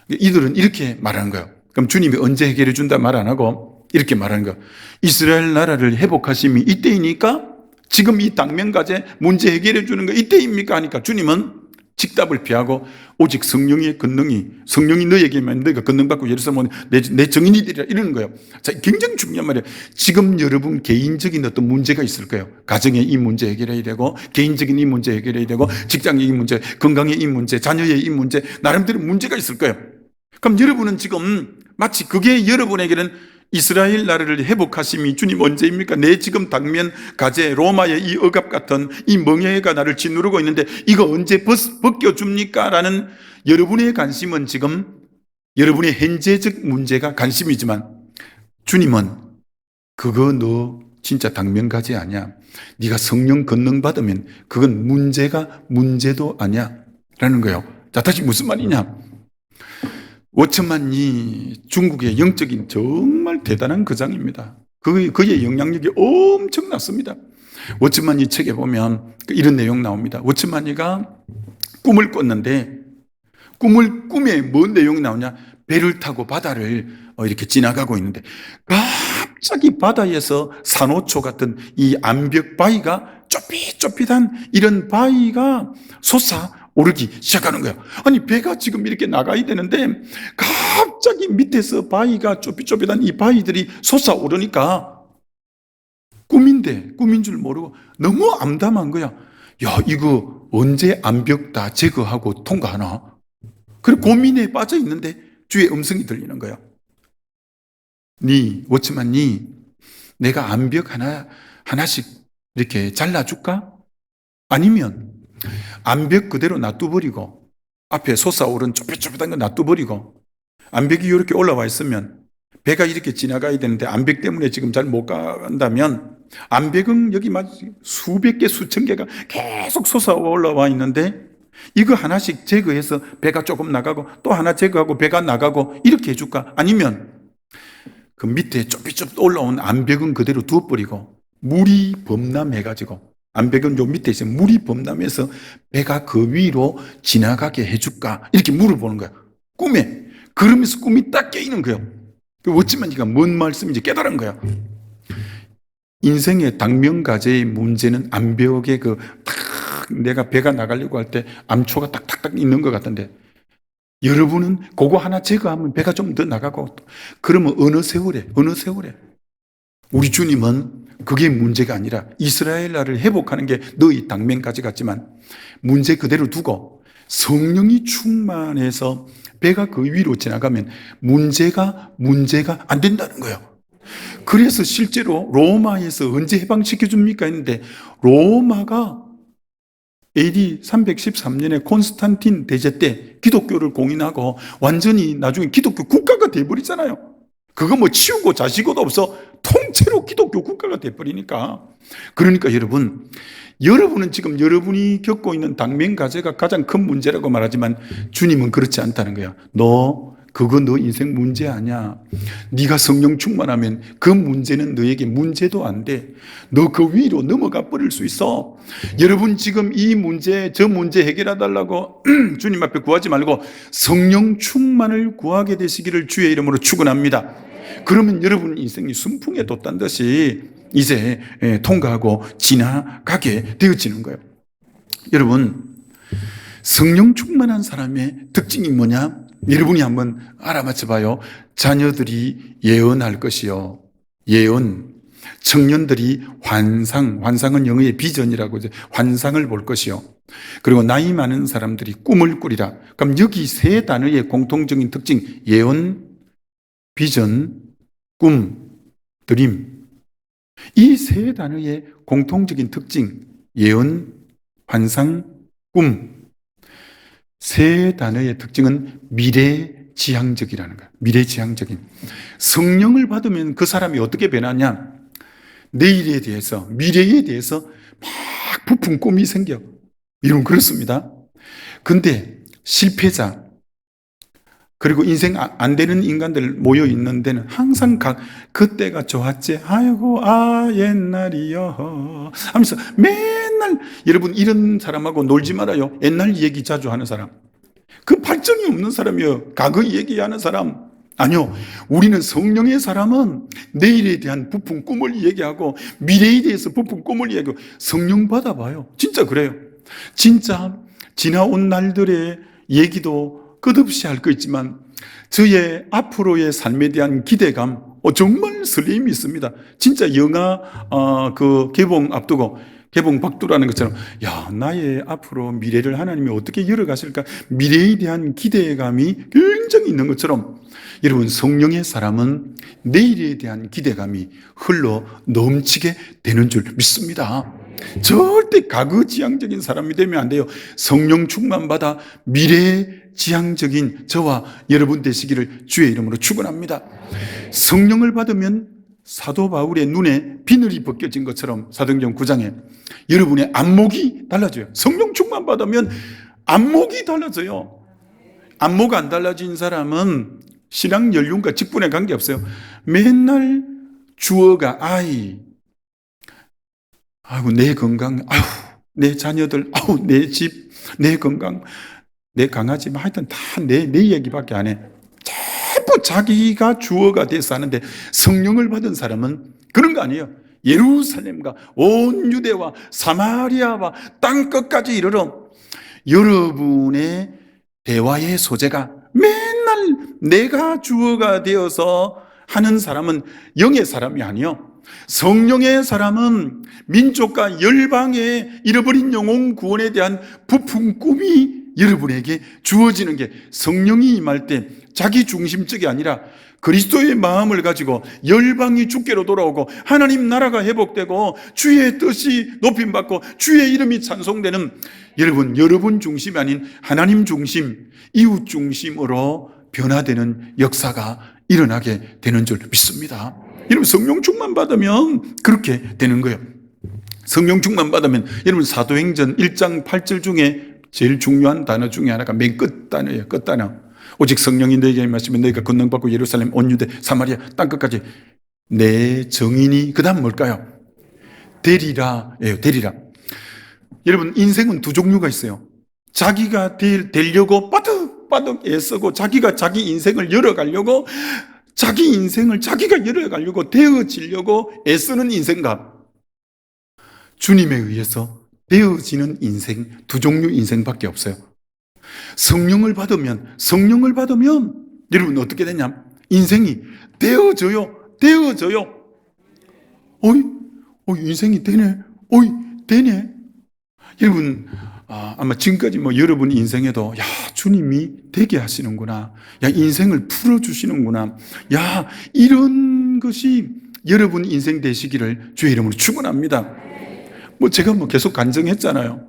이들은 이렇게 말하는 거예요. 그럼 주님이 언제 해결해 준다 말 안 하고 이렇게 말하는 거예요. 이스라엘 나라를 회복하심이 이때이니까? 지금 이 당면과제 문제 해결해 주는 거 이때입니까? 하니까 주님은 직답을 피하고 오직 성령의 권능이 성령이 너에게만 너희가 권능 받고 예루살렘 내 정인이 되리라 이러는 거예요. 자, 굉장히 중요한 말이에요. 지금 여러분 개인적인 어떤 문제가 있을 거예요. 가정의 이 문제 해결해야 되고 개인적인 이 문제 해결해야 되고 직장의 이 문제, 건강의 이 문제, 자녀의 이 문제 나름대로 문제가 있을 거예요. 그럼 여러분은 지금 마치 그게 여러분에게는 이스라엘 나라를 회복하심이 주님 언제입니까? 내 지금 당면 가제 로마의 이 억압 같은 이 멍에가 나를 짓누르고 있는데 이거 언제 벗겨줍니까? 라는 여러분의 관심은 지금 여러분의 현재적 문제가 관심이지만 주님은 그거 너 진짜 당면가지 아니야. 네가 성령 권능 받으면 그건 문제가 문제도 아니야 라는 거예요. 자, 다시 무슨 말이냐. 워처만이 중국의 영적인 정말 대단한 거장입니다. 그의 영향력이 엄청났습니다. 워처만이 책에 보면 이런 내용 나옵니다. 워처만이가 꿈을 꿨는데 꿈에 뭔 내용이 나오냐. 배를 타고 바다를 이렇게 지나가고 있는데 갑자기 바다에서 산호초 같은 이 암벽 바위가 좁깃좁깃한 이런 바위가 솟아오르기 시작하는 거예요. 아니 배가 지금 이렇게 나가야 되는데 갑자기 밑에서 바위가 좁깃좁깃한 이 바위들이 솟아오르니까 꿈인 줄 모르고 너무 암담한 거야. 야, 이거 언제 암벽 다 제거하고 통과하나? 그리고 고민에 빠져 있는데 주의 음성이 들리는 거야. 워치만 내가 암벽 하나씩 이렇게 잘라줄까? 아니면 암벽 그대로 놔둬버리고 앞에 솟아오른 좁깃좁깃한 거 놔둬버리고 암벽이 이렇게 올라와 있으면 배가 이렇게 지나가야 되는데 암벽 때문에 지금 잘 못 간다면 암벽은 여기 수백 개 수천 개가 계속 솟아올라와 있는데 이거 하나씩 제거해서 배가 조금 나가고 또 하나 제거하고 배가 나가고 이렇게 해줄까? 아니면 그 밑에 좁깃좁깃 올라온 암벽은 그대로 두어버리고 물이 범람해가지고 암벽은 요 밑에 있으면 물이 범람해서 배가 그 위로 지나가게 해줄까? 이렇게 물어보는 거야. 꿈에. 그러면서 꿈이 딱 깨이는 거예요. 어찌만 네가 뭔 말씀인지 깨달은 거야. 인생의 당면과제의 문제는 암벽에 내가 배가 나가려고 할 때 암초가 딱딱딱 있는 것 같은데 여러분은 그거 하나 제거하면 배가 좀 더 나가고 그러면 어느 세월에 우리 주님은 그게 문제가 아니라 이스라엘 나라를 회복하는 게 너희 당면까지 같지만 문제 그대로 두고 성령이 충만해서 배가 그 위로 지나가면 문제가 안 된다는 거예요. 그래서 실제로 로마에서 언제 해방시켜 줍니까 했는데 로마가 AD 313년에 콘스탄틴 대제 때 기독교를 공인하고 완전히 나중에 기독교 국가가 돼버리잖아요. 그거 뭐 치우고 자시고도 없어 통째로 기독교 국가가 돼버리니까. 그러니까 여러분은 지금 여러분이 겪고 있는 당면과제가 가장 큰 문제라고 말하지만 주님은 그렇지 않다는 거야. 그거 너 인생 문제 아니야. 네가 성령 충만하면 그 문제는 너에게 문제도 안 돼. 너 그 위로 넘어가 버릴 수 있어. 여러분 지금 이 문제 저 문제 해결해 달라고 주님 앞에 구하지 말고 성령 충만을 구하게 되시기를 주의 이름으로 축원합니다. 그러면 여러분 인생이 순풍에 돋단 듯이 이제 통과하고 지나가게 되어지는 거예요. 여러분 성령 충만한 사람의 특징이 뭐냐? 여러분이 한번 알아맞혀 봐요. 자녀들이 예언할 것이요. 예언. 청년들이 환상은 영어의 비전이라고 이제 환상을 볼 것이요. 그리고 나이 많은 사람들이 꿈을 꾸리라. 그럼 여기 세 단어의 공통적인 특징. 예언, 비전, 꿈, 드림. 이 세 단어의 공통적인 특징. 예언, 환상, 꿈. 세 단어의 특징은 미래지향적이라는 거야. 미래지향적인. 성령을 받으면 그 사람이 어떻게 변하냐? 내일에 대해서, 미래에 대해서 막 부푼 꿈이 생겨. 이런 그렇습니다. 근데 실패자, 그리고 인생 안 되는 인간들 모여 있는 데는 항상 그때가 좋았지. 아이고, 옛날이요. 하면서 맨날 여러분 이런 사람하고 놀지 말아요. 옛날 얘기 자주 하는 사람. 그 발전이 없는 사람이요. 과거 얘기하는 사람. 아니요. 우리는 성령의 사람은 내일에 대한 부푼 꿈을 얘기하고 미래에 대해서 부푼 꿈을 얘기하고 성령 받아봐요. 진짜 그래요. 진짜 지나온 날들의 얘기도 끝없이 할 거 있지만 저의 앞으로의 삶에 대한 기대감 정말 설렘이 있습니다. 진짜 영화 개봉 앞두고 개봉 박두라는 것처럼 나의 앞으로 미래를 하나님이 어떻게 열어가실까 미래에 대한 기대감이 굉장히 있는 것처럼 여러분 성령의 사람은 내일에 대한 기대감이 흘러 넘치게 되는 줄 믿습니다. 절대 과거지향적인 사람이 되면 안 돼요. 성령 충만받아 미래지향적인 저와 여러분 되시기를 주의 이름으로 축원합니다. 성령을 받으면 사도 바울의 눈에 비늘이 벗겨진 것처럼 사도행전 9장에 여러분의 안목이 달라져요. 성령 충만받으면 안목이 달라져요. 안목 안 달라진 사람은 신앙 연륜과 직분에 관계없어요. 맨날 주어가 아이, 아이고 내 건강, 아유 내 자녀들, 아우 내 집, 내 건강, 내 강아지, 하여튼 다 내 얘기밖에 안 해. 전부 자기가 주어가 돼서 하는데 성령을 받은 사람은 그런 거 아니에요. 예루살렘과 온 유대와 사마리아와 땅끝까지 이르러 여러분의 대화의 소재가 맨날 내가 주어가 되어서 하는 사람은 영의 사람이 아니요. 성령의 사람은 민족과 열방의 잃어버린 영혼 구원에 대한 부푼 꿈이 여러분에게 주어지는 게 성령이 임할 때 자기 중심적이 아니라 그리스도의 마음을 가지고 열방이 주께로 돌아오고 하나님 나라가 회복되고 주의 뜻이 높임받고 주의 이름이 찬송되는 여러분 중심이 아닌 하나님 중심, 이웃 중심으로 변화되는 역사가 일어나게 되는 줄 믿습니다. 여러분 성령 충만 받으면 그렇게 되는 거예요. 성령 충만 받으면 여러분 사도행전 1장 8절 중에 제일 중요한 단어 중에 하나가 맨 끝 단어예요. 끝 단어. 오직 성령이 너희에게 임하시면 너희가 권능 받고 예루살렘 온 유대 사마리아 땅끝까지 내 정인이 그다음 뭘까요? 되리라예요. 되리라. 여러분 인생은 두 종류가 있어요. 자기가 되려고 빠득빠득 애쓰고 자기가 자기 인생을 열어가려고 자기 인생을 자기가 열어가려고 되어지려고 애쓰는 인생과 주님에 의해서 되어지는 인생, 두 종류 인생밖에 없어요. 성령을 받으면 여러분 어떻게 되냐? 인생이 되어져요. 인생이 되네. 되네. 여러분 아마 지금까지 여러분 인생에도 야 주님이 되게 하시는구나. 야 인생을 풀어주시는구나. 야 이런 것이 여러분 인생 되시기를 주의 이름으로 축원합니다. 제가 계속 간증했잖아요.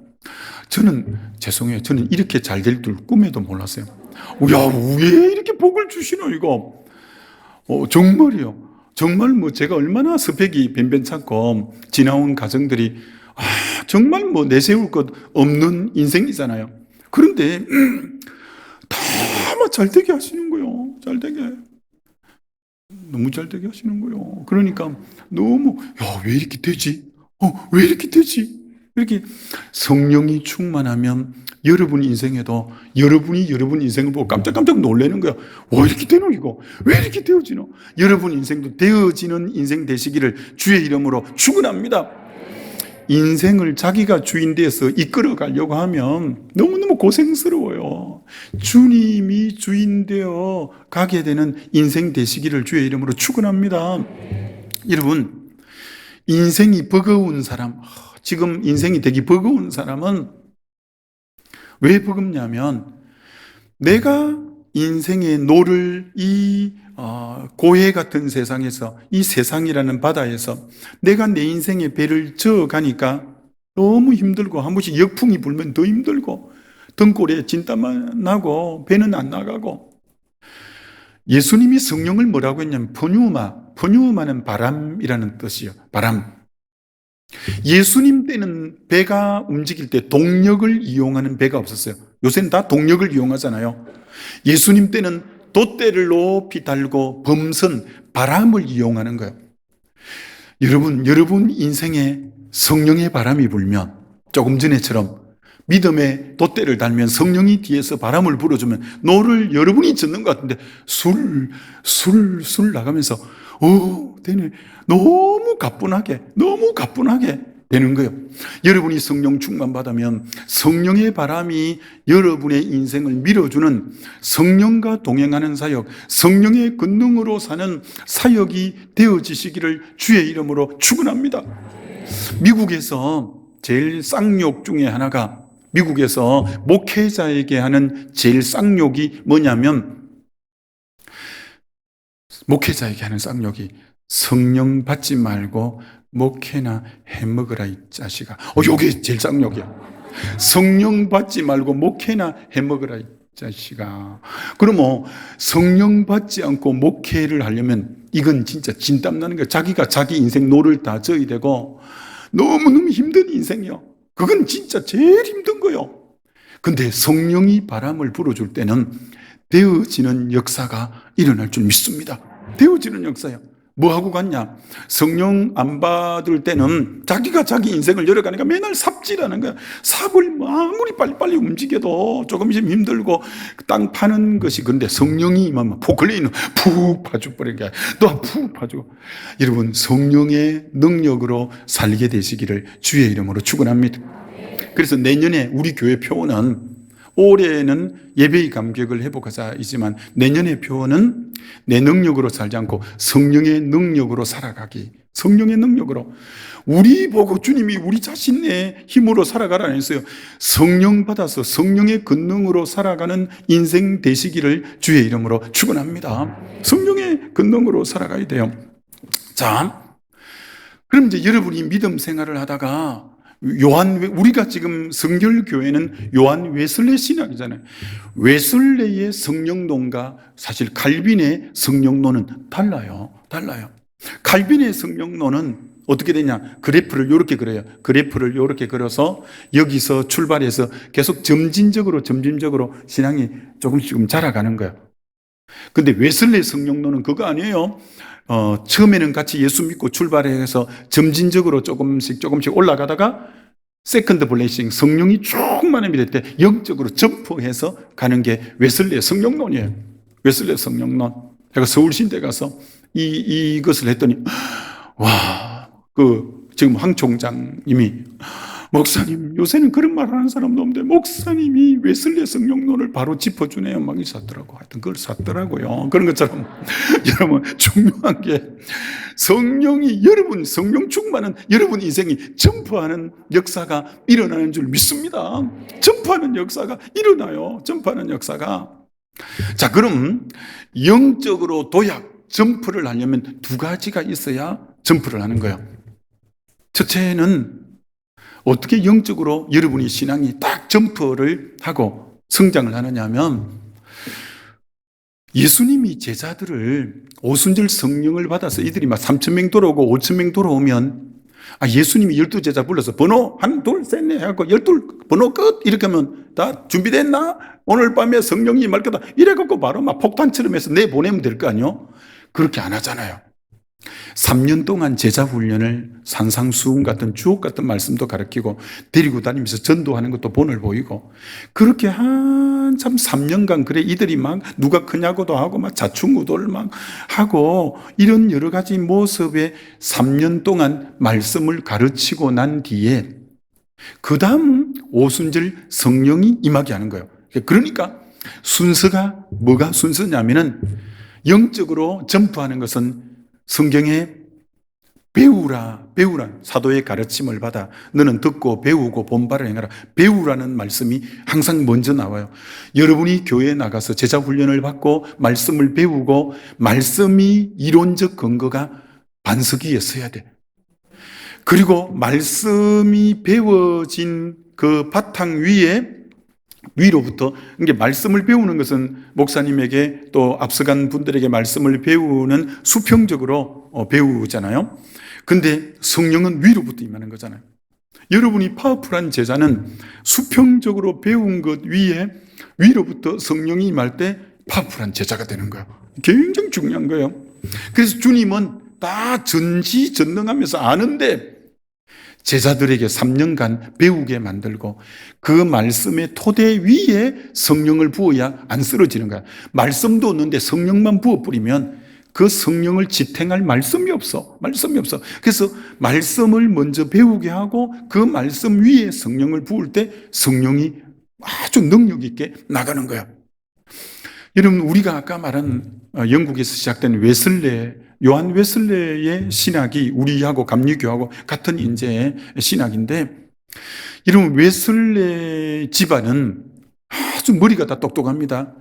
저는 죄송해요. 저는 이렇게 잘 될 줄 꿈에도 몰랐어요. 야 왜 이렇게 복을 주시노 이거. 정말이요. 정말 제가 얼마나 스펙이 변변찮고 지나온 가정들이 정말 내세울 것 없는 인생이잖아요. 그런데 다 잘 되게 하시는 거예요. 잘 되게. 너무 잘 되게 하시는 거예요. 그러니까 너무 왜 이렇게 되지? 왜 이렇게 되지? 이렇게 성령이 충만하면 여러분 인생에도 여러분이 여러분 인생을 보고 깜짝깜짝 놀라는 거야. 와 이렇게 되노 이거? 왜 이렇게 되어지노? 여러분 인생도 되어지는 인생 되시기를 주의 이름으로 축원합니다. 인생을 자기가 주인 되어서 이끌어 가려고 하면 너무너무 고생스러워요. 주님이 주인 되어 가게 되는 인생 되시기를 주의 이름으로 축원합니다. 여러분 인생이 버거운 사람, 지금 인생이 되게 버거운 사람은 왜 버겁냐면 내가 인생의 노를 이 고해 같은 세상에서 이 세상이라는 바다에서 내가 내 인생의 배를 저어가니까 너무 힘들고 한 번씩 역풍이 불면 더 힘들고 등골에 진땀만 나고 배는 안 나가고 예수님이 성령을 뭐라고 했냐면 푸뉴마는 바람이라는 뜻이에요. 바람. 예수님 때는 배가 움직일 때 동력을 이용하는 배가 없었어요. 요새는 다 동력을 이용하잖아요. 예수님 때는 돛대를 높이 달고 범선, 바람을 이용하는 거예요. 여러분 인생에 성령의 바람이 불면 조금 전에처럼 믿음의 돛대를 달면 성령이 뒤에서 바람을 불어주면 노를 여러분이 젓는 것 같은데 술 나가면서 되네. 너무 가뿐하게 되는 거예요. 여러분이 성령 충만 받으면 성령의 바람이 여러분의 인생을 밀어주는 성령과 동행하는 사역, 성령의 권능으로 사는 사역이 되어지시기를 주의 이름으로 축원합니다. 미국에서 제일 쌍욕 중에 하나가 미국에서 목회자에게 하는 제일 쌍욕이 뭐냐면 목회자에게 하는 쌍욕이 성령 받지 말고 목회나 해먹으라 이 자식아. 요게 제일 쌍욕이야. 성령 받지 말고 목회나 해먹으라 이 자식아. 그러면 성령 받지 않고 목회를 하려면 이건 진짜 진땀 나는 거야. 자기가 자기 인생 노를 다 져야 되고 너무너무 힘든 인생이요. 그건 진짜 제일 힘든 거요. 근데 성령이 바람을 불어줄 때는 되어지는 역사가 일어날 줄 믿습니다. 되어지는 역사요. 뭐 하고 갔냐? 성령 안 받을 때는 자기가 자기 인생을 열어가니까 맨날 삽질하는 거야. 삽을 뭐 아무리 빨리빨리 움직여도 조금씩 힘들고 땅 파는 것이. 그런데 성령이 임하면 포클레인은 푹 파줘버리는 거야. 또 푹 파주고. 여러분, 성령의 능력으로 살게 되시기를 주의 이름으로 축원합니다. 그래서 내년에 우리 교회 표어는, 올해는 예배의 감격을 회복하자이지만 내년의 표어는 내 능력으로 살지 않고 성령의 능력으로 살아가기. 성령의 능력으로. 우리 보고 주님이 우리 자신의 힘으로 살아가라 했어요. 성령 받아서 성령의 권능으로 살아가는 인생 되시기를 주의 이름으로 축원합니다. 성령의 권능으로 살아가야 돼요. 자, 그럼 이제 여러분이 믿음 생활을 하다가 우리가 지금 성결교회는 요한 웨슬레 신학이잖아요. 웨슬레의 성령론과 사실 칼빈의 성령론은 달라요. 칼빈의 성령론은 어떻게 되냐? 그래프를 이렇게 그려요. 그래프를 이렇게 그려서 여기서 출발해서 계속 점진적으로 신앙이 조금씩 자라가는 거예요. 근데 웨슬레 성령론은 그거 아니에요. 처음에는 같이 예수 믿고 출발해서 점진적으로 조금씩 올라가다가 세컨드 블레싱, 성령이 충만히 믿을 때 영적으로 점프해서 가는 게 웨슬레 성령론이에요. 웨슬레 성령론. 제가 서울신대 가서 이것을 했더니 지금 황 총장님이 목사님, 요새는 그런 말 하는 사람도 없는데 목사님이 웨슬레 성령론을 바로 짚어주네요. 막 샀더라고. 하여튼 그걸 샀더라고요. 그런 것처럼 여러분, 중요한 게 성령이, 여러분 성령 충만은 여러분 인생이 점프하는 역사가 일어나는 줄 믿습니다. 점프하는 역사가 일어나요. 점프하는 역사가. 자, 그럼 영적으로 점프를 하려면 두 가지가 있어야 점프를 하는 거예요. 첫째는 어떻게 영적으로 여러분이 신앙이 딱 점프를 하고 성장을 하느냐 하면, 예수님이 제자들을 오순절 성령을 받아서 이들이 막 3,000명 돌아오고 5,000명 돌아오면 예수님이 12제자 불러서 번호 1, 2, 3, 4 해갖고 12 번호 끝 이렇게 하면 다 준비됐나? 오늘 밤에 성령이 임할 거다 이래갖고 바로 막 폭탄처럼 해서 내보내면 될 거 아니요? 그렇게 안 하잖아요. 3년 동안 제자 훈련을, 산상수훈 같은 주옥 같은 말씀도 가르치고 데리고 다니면서 전도하는 것도 본을 보이고, 그렇게 한참 3년간 그래 이들이 막 누가 크냐고도 하고 막 자충우도를 막 하고 이런 여러 가지 모습에 3년 동안 말씀을 가르치고 난 뒤에 그 다음 오순절 성령이 임하게 하는 거예요. 그러니까 순서가 뭐가 순서냐면은, 영적으로 점프하는 것은 성경에 배우라 사도의 가르침을 받아 너는 듣고 배우고 본바를 행하라. 배우라는 말씀이 항상 먼저 나와요. 여러분이 교회에 나가서 제자 훈련을 받고 말씀을 배우고, 말씀이 이론적 근거가 반석 위에 서야 돼. 그리고 말씀이 배워진 그 바탕 위로부터, 이게 말씀을 배우는 것은 목사님에게 또 앞서간 분들에게 말씀을 배우는 수평적으로 배우잖아요. 근데 성령은 위로부터 임하는 거잖아요. 여러분이 파워풀한 제자는 수평적으로 배운 것 위로부터 성령이 임할 때 파워풀한 제자가 되는 거예요. 굉장히 중요한 거예요. 그래서 주님은 다 전지전능하면서 아는데 제자들에게 3년간 배우게 만들고 그 말씀의 토대 위에 성령을 부어야 안 쓰러지는 거야. 말씀도 없는데 성령만 부어버리면 그 성령을 지탱할 말씀이 없어. 그래서 말씀을 먼저 배우게 하고 그 말씀 위에 성령을 부을 때 성령이 아주 능력 있게 나가는 거야. 여러분, 우리가 아까 말한 영국에서 시작된 요한 웨슬레의 신학이 우리하고 감리교하고 같은 인재의 신학인데, 이런 웨슬레 집안은 아주 머리가 다 똑똑합니다.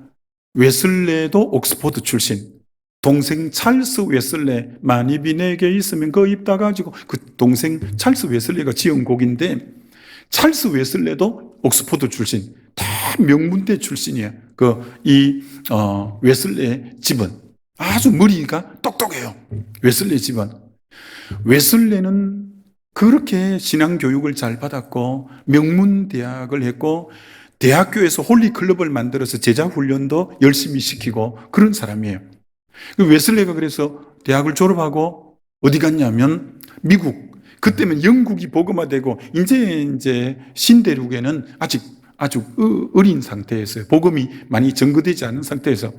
웨슬레도 옥스포드 출신, 동생 찰스 웨슬레, 만입이 내게 있으면 그 입 닫아가지고, 그 동생 찰스 웨슬레가 지은 곡인데, 찰스 웨슬레도 옥스퍼드 출신, 다 명문대 출신이에요. 웨슬레 집은 아주 머리가 똑똑해요. 웨슬레 집은. 웨슬레는 그렇게 신앙교육을 잘 받았고 명문대학을 했고 대학교에서 홀리클럽을 만들어서 제자훈련도 열심히 시키고 그런 사람이에요. 웨슬레가 그래서 대학을 졸업하고 어디 갔냐면 미국, 그때면 영국이 복음화되고 이제 신대륙에는 아주 어린 상태에서요. 복음이 많이 전거되지 않은 상태에서.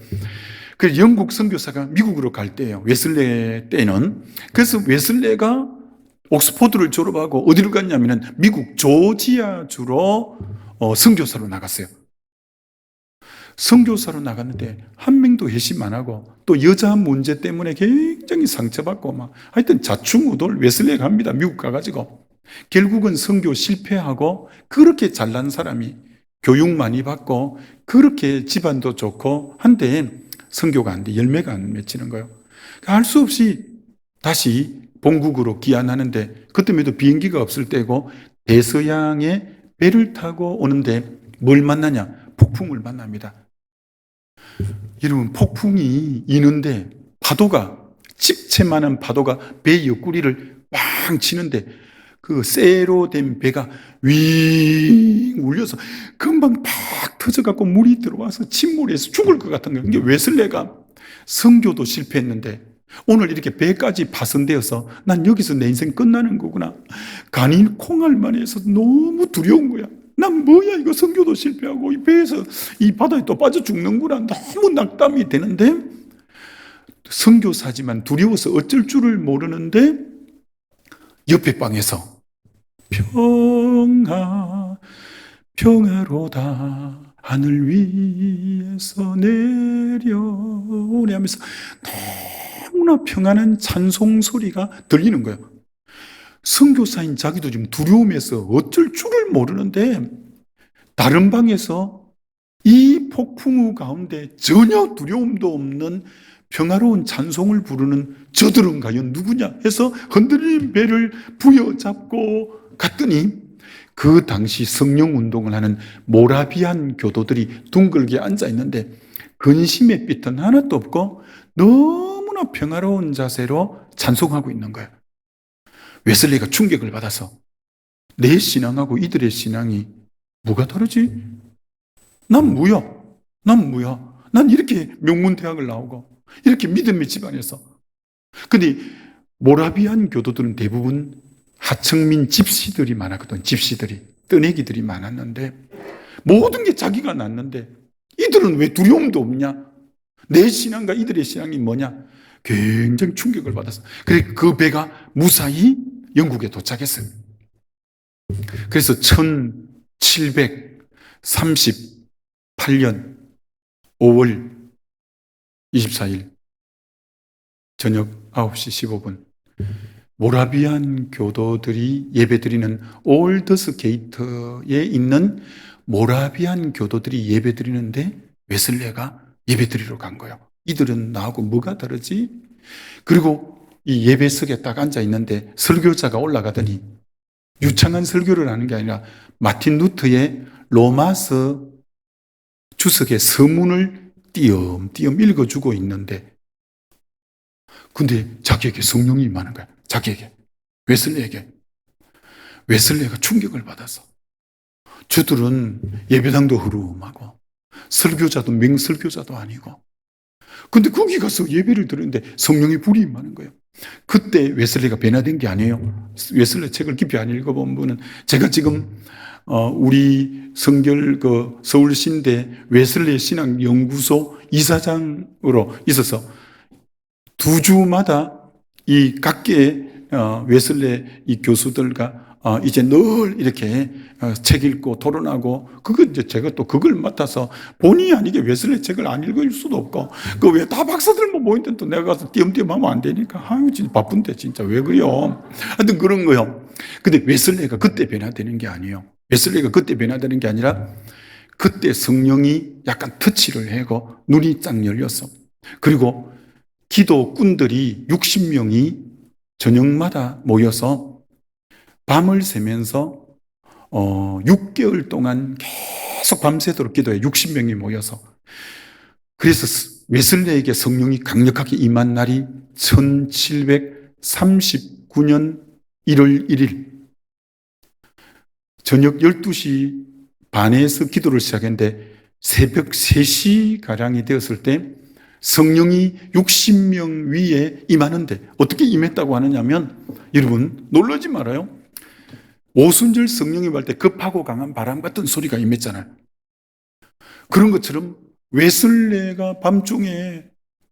그래서 영국 선교사가 미국으로 갈 때예요. 웨슬레 때는. 그래서 웨슬레가 옥스퍼드를 졸업하고 어디로 갔냐면은 미국 조지아주로 선교사로 나갔어요. 선교사로 나갔는데 한 명도 회심 안 하고 또 여자 문제 때문에 굉장히 상처받고 막 하여튼 자충우돌 웨슬레가 합니다. 미국 가가지고. 결국은 선교 실패하고 그렇게 잘난 사람이 교육 많이 받고 그렇게 집안도 좋고 한데 선교가 안 돼. 열매가 안 맺히는 거예요. 할 수 없이 다시 본국으로 귀환하는데 그때에도 비행기가 없을 때고 대서양에 배를 타고 오는데 뭘 만나냐? 폭풍을 만납니다. 여러분, 폭풍이 이는데 파도가 집채만한 파도가 배 옆구리를 빵 치는데 그 쇠로 된 배가 윙 울려서 금방 팍 터져갖고 물이 들어와서 침몰해서 죽을 것 같은 거예요. 이게 웨슬레가 선교도 실패했는데 오늘 이렇게 배까지 파손되어서 난 여기서 내 인생 끝나는 거구나. 간이 콩알만 해서 너무 두려운 거야. 난 뭐야 이거 선교도 실패하고 이 배에서 이 바다에 또 빠져 죽는구나. 너무 낙담이 되는데 선교사지만 두려워서 어쩔 줄을 모르는데 옆에 방에서 평화로다 하늘 위에서 내려오네 하면서 너무나 평안한 찬송 소리가 들리는 거예요. 선교사인 자기도 지금 두려움에서 어쩔 줄을 모르는데 다른 방에서 이 폭풍우 가운데 전혀 두려움도 없는 평화로운 찬송을 부르는 저들은 과연 누구냐 해서 흔들린 배를 부여잡고 갔더니 그 당시 성령 운동을 하는 모라비안 교도들이 둥글게 앉아 있는데 근심의 빛은 하나도 없고 너무나 평화로운 자세로 찬송하고 있는 거예요. 웨슬리가 충격을 받아서 내 신앙하고 이들의 신앙이 뭐가 다르지? 난 뭐야? 난 이렇게 명문대학을 나오고 이렇게 믿음의 집안에서. 근데 모라비안 교도들은 대부분 하층민 집시들이 많았거든. 집시들이, 떠내기들이 많았는데 모든 게 자기가 낳는데 이들은 왜 두려움도 없냐? 내 신앙과 이들의 신앙이 뭐냐? 굉장히 충격을 받았어. 그래 그 배가 무사히 영국에 도착했어요. 그래서 1738년 5월 24일 저녁 9시 15분 모라비안 교도들이 예배드리는 올더스 게이트에 있는 모라비안 교도들이 예배드리는데 웨슬레가 예배드리러 간 거예요. 이들은 나하고 뭐가 다르지? 그리고 이 예배석에 딱 앉아 있는데 설교자가 올라가더니 유창한 설교를 하는 게 아니라 마틴 루터의 로마서 주석의 서문을 띄엄띄엄 읽어주고 있는데 근데 자기에게 성령이 임하는 거야. 자기에게. 웨슬레에게. 웨슬레가 충격을 받아서 저들은 예배당도 흐름하고 설교자도 맹설교자도 아니고 근데 거기 가서 예배를 드리는데 성령의 불이 임하는 거예요. 그때 웨슬레가 변화된 게 아니에요. 웨슬레 책을 깊이 안 읽어본 분은 제가 지금 우리 성결 서울신대 웨슬레 신앙연구소 이사장으로 있어서 2주마다 이 각계의 웨슬레 이 교수들과 이제 늘 이렇게 책 읽고 토론하고 이제 제가 또 그걸 맡아서 본의 아니게 웨슬레 책을 안 읽을 수도 없고 그 왜 다 박사들만 모이는데 또 내가 가서 띄엄띄엄 하면 안 되니까 아유 진짜 바쁜데 진짜 왜 그래요? 하여튼 그런 거요. 근데 웨슬레가 그때 변화되는 게 아니에요. 웨슬레가 그때 변화되는 게 아니라 그때 성령이 약간 터치를 하고 눈이 딱 열렸어. 그리고 기도꾼들이 60명이 저녁마다 모여서 밤을 새면서 6개월 동안 계속 밤새도록 기도해. 60명이 모여서. 그래서 웨슬레에게 성령이 강력하게 임한 날이 1739년 1월 1일 저녁 12시 반에서 기도를 시작했는데 새벽 3시가량이 되었을 때 성령이 60명 위에 임하는데 어떻게 임했다고 하느냐면, 여러분 놀라지 말아요. 오순절 성령이 임할 때 급하고 강한 바람 같은 소리가 임했잖아요. 그런 것처럼 웨슬레가 밤중에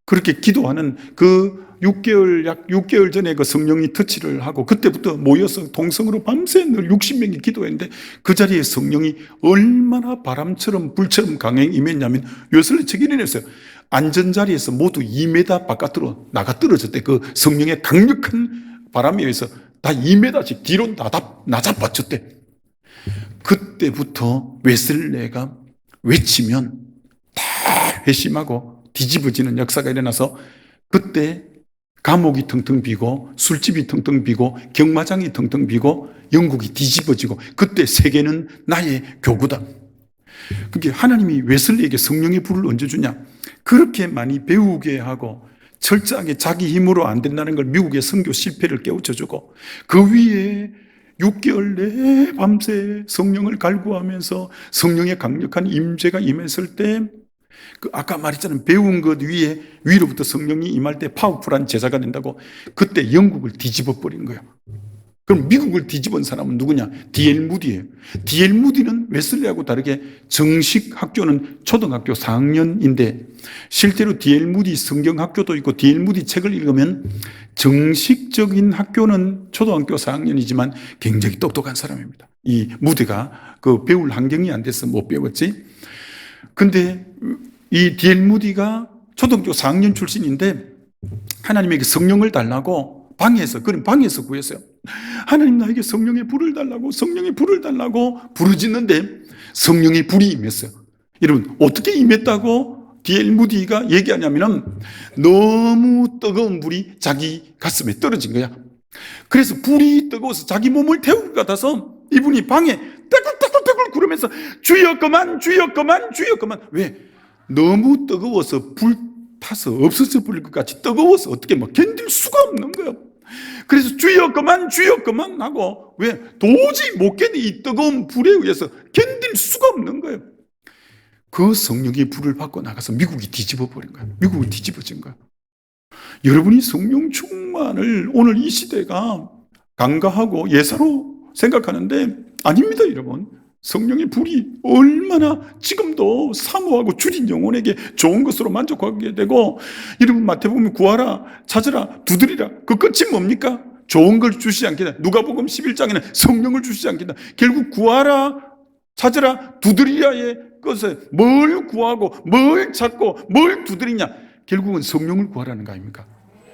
그렇게 기도하는 그 6개월, 약 6개월 전에 그 성령이 터치를 하고 그때부터 모여서 동성으로 밤새 늘 60명이 기도했는데 그 자리에 성령이 얼마나 바람처럼 불처럼 강하게 임했냐면 웨슬레 책이 이랬어요. 안전자리에서 모두 2m 바깥으로 나가 떨어졌대. 그 성령의 강력한 바람에 의해서 다 2m씩 뒤로 나잡아쳤대. 그때부터 웨슬레가 외치면 다 회심하고 뒤집어지는 역사가 일어나서 그때 감옥이 텅텅 비고 술집이 텅텅 비고 경마장이 텅텅 비고 영국이 뒤집어지고 그때 세계는 나의 교구다. 그게 하나님이 웨슬리에게 성령의 불을 얹어주냐? 그렇게 많이 배우게 하고 철저하게 자기 힘으로 안 된다는 걸 미국의 선교 실패를 깨우쳐주고 그 위에 6개월 내에 밤새 성령을 갈구하면서 성령의 강력한 임재가 임했을 때 그 아까 말했잖아요. 배운 것 위에 위로부터 성령이 임할 때 파워풀한 제자가 된다고. 그때 영국을 뒤집어 버린 거예요. 그럼 미국을 뒤집은 사람은 누구냐? D.L. 무디예요. D.L. 무디는 웨슬리하고 다르게 정식 학교는 초등학교 4학년인데 실제로 D.L. 무디 성경학교도 있고 D.L. 무디 책을 읽으면 정식적인 학교는 초등학교 4학년이지만 굉장히 똑똑한 사람입니다. 이 무디가 그 배울 환경이 안 돼서 못 배웠지. 근데 이 D.L. 무디가 초등학교 4학년 출신인데 하나님에게 성령을 달라고 방에서 구했어요. 하나님 나에게 성령의 불을 달라고 부르짖는데 성령의 불이 임했어요. 여러분 어떻게 임했다고 D.L. 무디가 얘기하냐면은 너무 뜨거운 불이 자기 가슴에 떨어진 거야. 그래서 불이 뜨거워서 자기 몸을 태울 것 같아서 이분이 방에 떼굴떼굴떼굴 구르면서 주여 그만. 왜? 너무 뜨거워서 불타서 없어져 버릴 것 같이 뜨거워서 어떻게 견딜 수가 없는 거예요. 그래서 주여 그만 하고 왜? 도저히 못 견디 이 뜨거운 불에 의해서 견딜 수가 없는 거예요. 그 성령의 불을 받고 나가서 미국이 뒤집어 버린 거예요. 미국이 뒤집어진 거예요. 여러분이 성령 충만을 오늘 이 시대가 간과하고 예사로 생각하는데 아닙니다, 여러분. 성령의 불이 얼마나 지금도 사모하고 주린 영혼에게 좋은 것으로 만족하게 되고, 여러분 마태복음 구하라, 찾으라, 두드리라. 그 끝이 뭡니까? 좋은 걸 주시지 않겠다. 누가복음 11장에는 성령을 주시지 않겠다. 결국 구하라, 찾으라, 두드리라의 것에 뭘 구하고 뭘 찾고 뭘 두드리냐? 결국은 성령을 구하라는 거 아닙니까?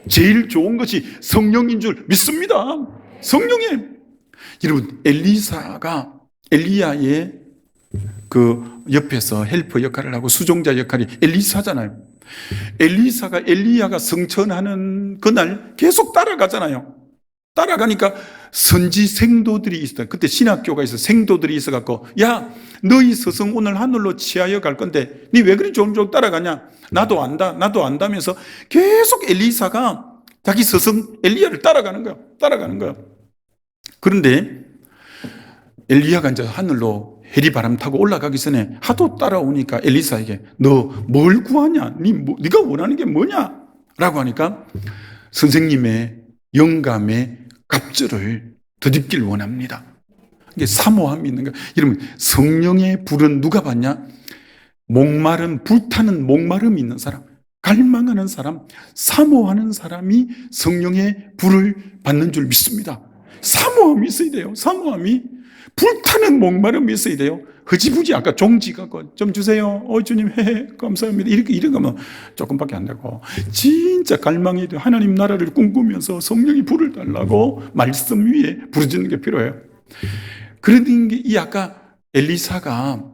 제일 좋은 것이 성령인 줄 믿습니다. 성령에 여러분 엘리야의 그 옆에서 헬퍼 역할을 하고 수종자 역할이 엘리사잖아요. 엘리사가 엘리야가 성천하는 그날 계속 따라가잖아요. 따라가니까 선지 생도들이 있어요. 그때 신학교가 있어 생도들이 있어갖고 야 너희 스승 오늘 하늘로 취하여 갈 건데 니 왜 그리 조금조금 따라가냐? 나도 안다면서 계속 엘리사가 자기 스승 엘리야를 따라가는 거예요. 그런데 엘리야가 이제 하늘로 해리바람 타고 올라가기 전에 하도 따라오니까 엘리사에게 너 뭘 구하냐? 네가 원하는 게 뭐냐? 라고 하니까 선생님의 영감의 갑절을 덧입길 원합니다. 이게 사모함이 있는 거예요. 여러분 성령의 불은 누가 받냐? 불타는 목마름이 있는 사람, 갈망하는 사람, 사모하는 사람이 성령의 불을 받는 줄 믿습니다. 사모함이 있어야 돼요. 사모함이 불타는 목마름이 있어야 돼요. 흐지부지 아까 종지 갖고 좀 주세요. 주님 감사합니다. 이런 거면 조금밖에 안 되고 진짜 갈망이 돼. 하나님 나라를 꿈꾸면서 성령이 불을 달라고 말씀 위에 부르짖는 게 필요해요. 그런 게 이 아까 엘리사가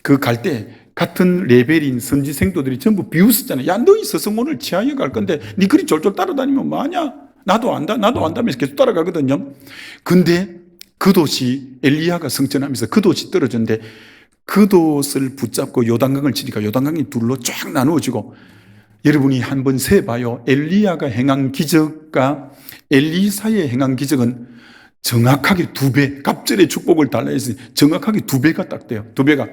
그 갈 때 같은 레벨인 선지 생도들이 전부 비웃었잖아요. 야, 너희 스승 오늘 지하에 갈 건데 니 그리 졸졸 따라다니면 뭐하냐? 나도 안다 하면서 계속 따라가거든요. 근데 그돛이 엘리야가 승천하면서 그돛이 떨어졌는데 그돛을 붙잡고 요단강을 치니까 요단강이 둘로 쫙 나누어지고, 여러분이 한번 세봐요. 엘리야가 행한 기적과 엘리사의 행한 기적은 정확하게 2배, 갑절의 축복을 달라 했으니 정확하게 2배가 딱 돼요. 2배가.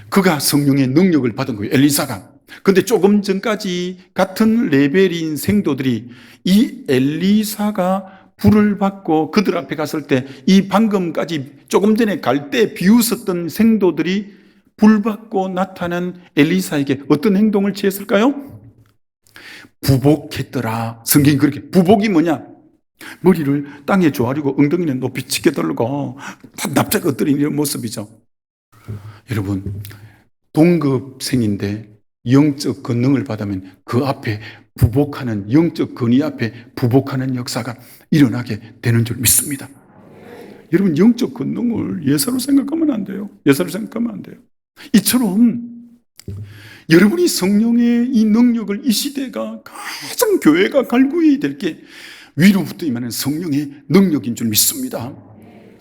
그가 성령의 능력을 받은 거예요, 엘리사가. 근데 조금 전까지 같은 레벨인 생도들이 이 엘리사가 불을 받고 그들 앞에 갔을 때, 이 방금까지 조금 전에 갈 때 비웃었던 생도들이 불 받고 나타난 엘리사에게 어떤 행동을 취했을까요? 부복했더라. 성경이 그렇게. 부복이 뭐냐? 머리를 땅에 조아리고 엉덩이는 높이 치게 들고 납작 엎드린 이런 모습이죠. 여러분, 동급생인데 영적 권능을 받으면 그 앞에 부복하는, 영적 권위 앞에 부복하는 역사가 일어나게 되는 줄 믿습니다. 여러분, 영적 권능을 예사로 생각하면 안 돼요. 예사로 생각하면 안 돼요. 이처럼 여러분이 성령의 이 능력을, 이 시대가 가장 교회가 갈구해야 될 게 위로부터 임하는 성령의 능력인 줄 믿습니다.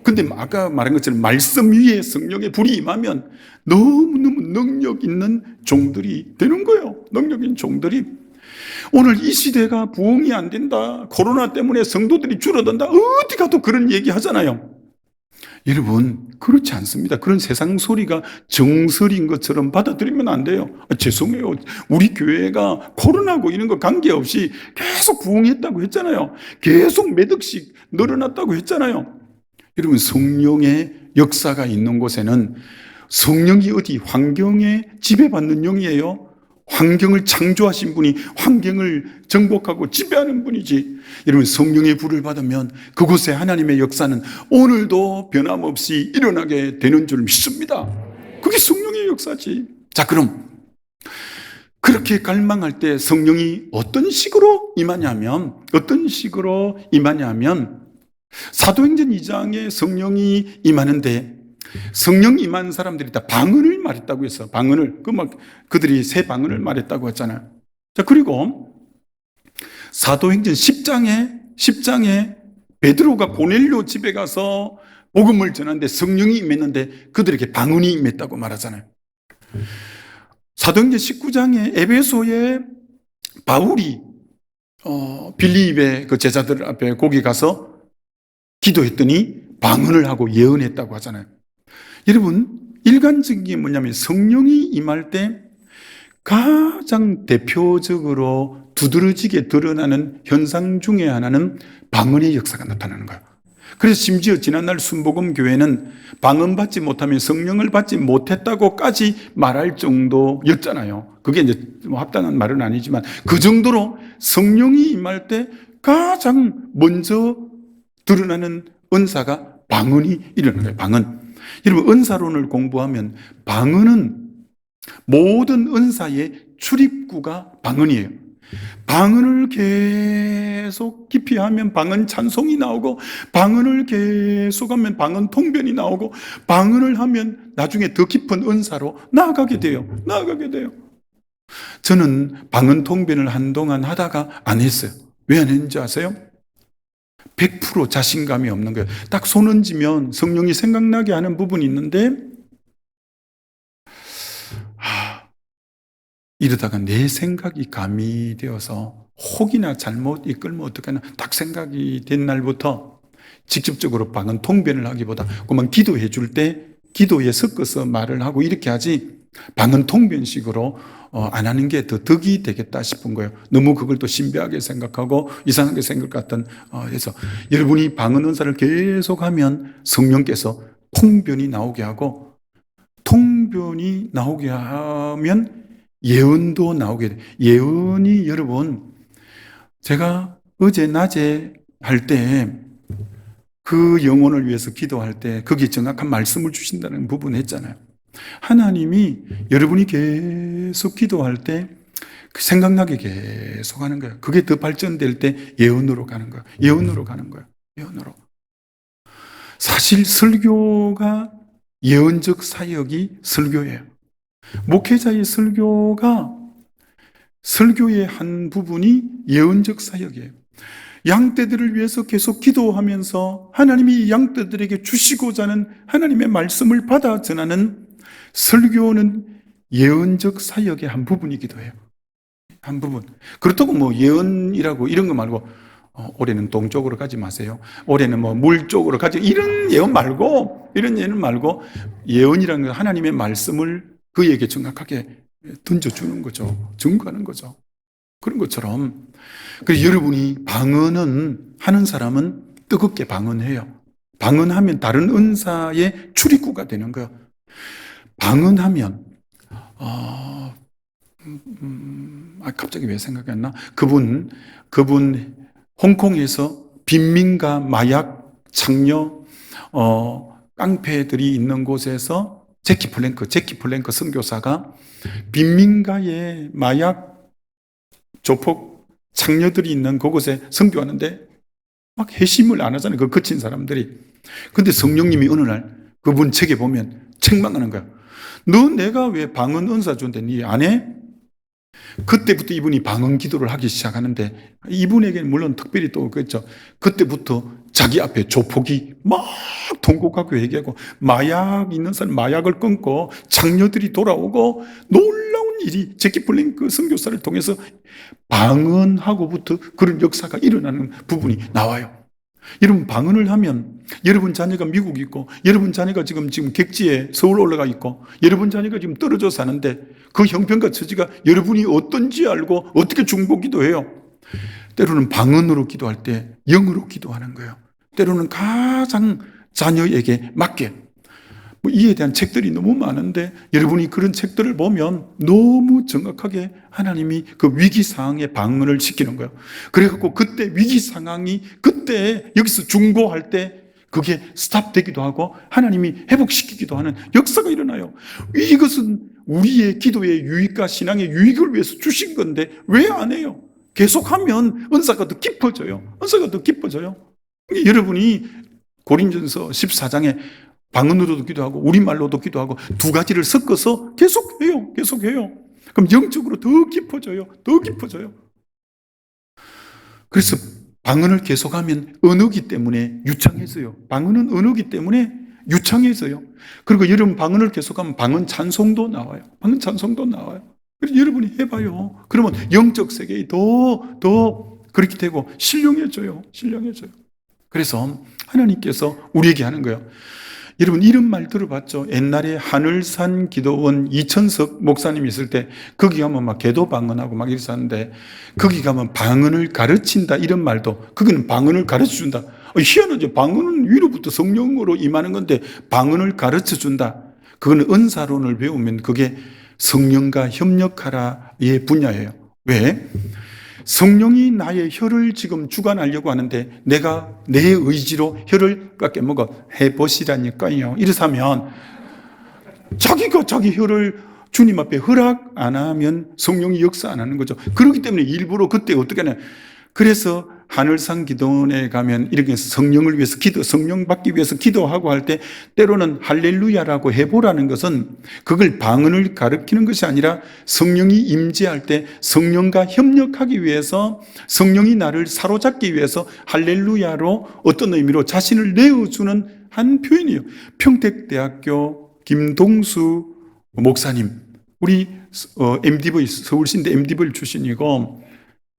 근데 아까 말한 것처럼 말씀 위에 성령의 불이 임하면 너무너무 능력 있는 종들이 되는 거예요. 능력 있는 종들이. 오늘 이 시대가 부흥이 안 된다, 코로나 때문에 성도들이 줄어든다, 어디 가도 그런 얘기 하잖아요. 여러분, 그렇지 않습니다. 그런 세상 소리가 정설인 것처럼 받아들이면 안 돼요. 죄송해요. 우리 교회가 코로나고 이런 거 관계없이 계속 부흥했다고 했잖아요. 계속 몇 억씩 늘어났다고 했잖아요. 여러분, 성령의 역사가 있는 곳에는 성령이 어디 환경에 지배받는 영이에요? 환경을 창조하신 분이 환경을 정복하고 지배하는 분이지. 여러분, 성령의 불을 받으면 그곳에 하나님의 역사는 오늘도 변함없이 일어나게 되는 줄 믿습니다. 그게 성령의 역사지. 자, 그럼 그렇게 갈망할 때 성령이 어떤 식으로 임하냐면 사도행전 2장에 성령이 임하는데, 성령 임한 사람들이 다 방언을 말했다고 했어. 방언을. 그들이 새 방언을 말했다고 했잖아요. 자, 그리고 사도행전 10장에 베드로가 고넬료 집에 가서 복음을 전하는데 성령이 임했는데 그들에게 방언이 임했다고 말하잖아요. 사도행전 19장에 에베소에 바울이 빌립의 그 제자들 앞에 거기 가서 기도했더니 방언을 하고 예언했다고 하잖아요. 여러분, 일관적인 게 뭐냐면 성령이 임할 때 가장 대표적으로 두드러지게 드러나는 현상 중에 하나는 방언의 역사가 나타나는 거예요. 그래서 심지어 지난날 순복음 교회는 방언 받지 못하면 성령을 받지 못했다고까지 말할 정도였잖아요. 그게 이제 합당한 말은 아니지만 그 정도로 성령이 임할 때 가장 먼저 드러나는 은사가 방언이 일어나는 거예요. 방언. 여러분, 은사론을 공부하면 방언은 모든 은사의 출입구가 방언이에요. 방언을 계속 깊이 하면 방언 찬송이 나오고, 방언을 계속하면 방언 통변이 나오고, 방언을 하면 나중에 더 깊은 은사로 나아가게 돼요. 저는 방언 통변을 한동안 하다가 안 했어요. 왜 안 했는지 아세요? 100% 자신감이 없는 거예요. 딱 손 얹으면 성령이 생각나게 하는 부분이 있는데, 이러다가 내 생각이 가미되어서 혹이나 잘못 이끌면 어떡하나 딱 생각이 된 날부터 직접적으로 방언 통변을 하기보다 그만 기도해 줄 때 기도에 섞어서 말을 하고 이렇게 하지, 방언 통변식으로 안 하는 게 더 덕이 되겠다 싶은 거예요. 너무 그걸 또 신비하게 생각하고 이상하게 생각했던 해서 여러분이 방언 은사를 계속하면 성령께서 통변이 나오게 하고, 통변이 나오게 하면 예언도 나오게 돼요. 예언이, 여러분, 제가 어제 낮에 할 때 그 영혼을 위해서 기도할 때 거기에 정확한 말씀을 주신다는 부분 했잖아요. 하나님이 여러분이 계속 기도할 때 생각나게 계속 하는 거예요. 그게 더 발전될 때 예언으로 가는 거예요. 예언으로. 사실 설교가 예언적 사역이 설교예요. 목회자의 설교의 한 부분이 예언적 사역이에요. 양떼들을 위해서 계속 기도하면서 하나님이 양떼들에게 주시고자 하는 하나님의 말씀을 받아 전하는 설교는 예언적 사역의 한 부분이기도 해요. 한 부분. 그렇다고 뭐 예언이라고 이런 거 말고 올해는 동쪽으로 가지 마세요. 올해는 뭐 물 쪽으로 가지, 이런 예언 말고, 예언이라는 건 하나님의 말씀을 그에게 정확하게 던져주는 거죠. 증거하는 거죠. 그런 것처럼. 그래서 여러분이 방언은, 하는 사람은 뜨겁게 방언해요. 방언하면 다른 은사의 출입구가 되는 거예요. 방언하면, 갑자기 왜 생각이 안 나? 그분, 홍콩에서 빈민가, 마약, 창녀, 깡패들이 있는 곳에서 제키 플랭크 선교사가 빈민가에 마약, 조폭, 창녀들이 있는 그곳에 선교하는데 막 회심을 안 하잖아요. 그 거친 사람들이. 근데 성령님이 어느 날 그분 책에 보면 책망하는 거야. 너 내가 왜 방언 은사 준대 니 안 해? 그때부터 이분이 방언 기도를 하기 시작하는데, 이분에게는 물론 특별히 또 그랬죠. 그때부터 자기 앞에 조폭이 막 통곡하고 얘기하고, 마약 있는 사람 마약을 끊고 창녀들이 돌아오고, 놀라운 일이 제키 플랭크 선교사를 통해서 방언하고부터 그런 역사가 일어나는 부분이 나와요. 여러분, 방언을 하면 여러분 자녀가 미국에 있고, 여러분 자녀가 지금 객지에 서울 올라가 있고, 여러분 자녀가 지금 떨어져 사는데 그 형편과 처지가 여러분이 어떤지 알고 어떻게 중보기도 해요. 때로는 방언으로 기도할 때 영으로 기도하는 거예요. 때로는 가장 자녀에게 맞게. 이에 대한 책들이 너무 많은데 여러분이 그런 책들을 보면 너무 정확하게 하나님이 그 위기 상황에 방언을 시키는 거예요. 그래갖고 그때 위기 상황이 그때 여기서 중보할 때 그게 스탑되기도 하고 하나님이 회복시키기도 하는 역사가 일어나요. 이것은 우리의 기도의 유익과 신앙의 유익을 위해서 주신 건데 왜 안 해요? 계속하면 은사가 더 깊어져요. 여러분이 고린전서 14장에 방언으로도 기도하고 우리말로도 기도하고 두 가지를 섞어서 계속해요. 그럼 영적으로 더 깊어져요. 그래서 방언을 계속하면 언어기 때문에 유창해져요. 방언은 언어기 때문에 유창해져요. 그리고 여러분 방언을 계속하면 방언 찬송도 나와요. 그래서 여러분이 해봐요. 그러면 영적 세계에 더 그렇게 되고 신령해져요. 그래서 하나님께서 우리에게 하는 거예요. 여러분 이런 말 들어봤죠? 옛날에 하늘산 기도원 이천석 목사님이 있을 때 거기 가면 막 계도 방언하고 막 이랬었는데, 거기 가면 방언을 가르친다 이런 말도, 거기는 방언을 가르쳐준다. 희한하죠. 방언은 위로부터 성령으로 임하는 건데 방언을 가르쳐준다. 그거는 은사론을 배우면 그게 성령과 협력하라의 분야예요. 왜? 성령이 나의 혀를 지금 주관하려고 하는데 내가 내 의지로 혀를 깎여먹어 해보시라니까요. 이래서 하면 자기가 자기 혀를 주님 앞에 허락 안 하면 성령이 역사 안 하는 거죠. 그렇기 때문에 일부러 그때 어떻게 하냐. 그래서 하늘산 기도원에 가면 이렇게 성령을 위해서 성령 받기 위해서 기도하고 할 때 때로는 할렐루야라고 해보라는 것은 그걸 방언을 가르치는 것이 아니라 성령이 임재할 때 성령과 협력하기 위해서, 성령이 나를 사로잡기 위해서 할렐루야로 어떤 의미로 자신을 내어주는 한 표현이에요. 평택대학교 김동수 목사님, 우리 MDV 서울신대 MDV 출신이고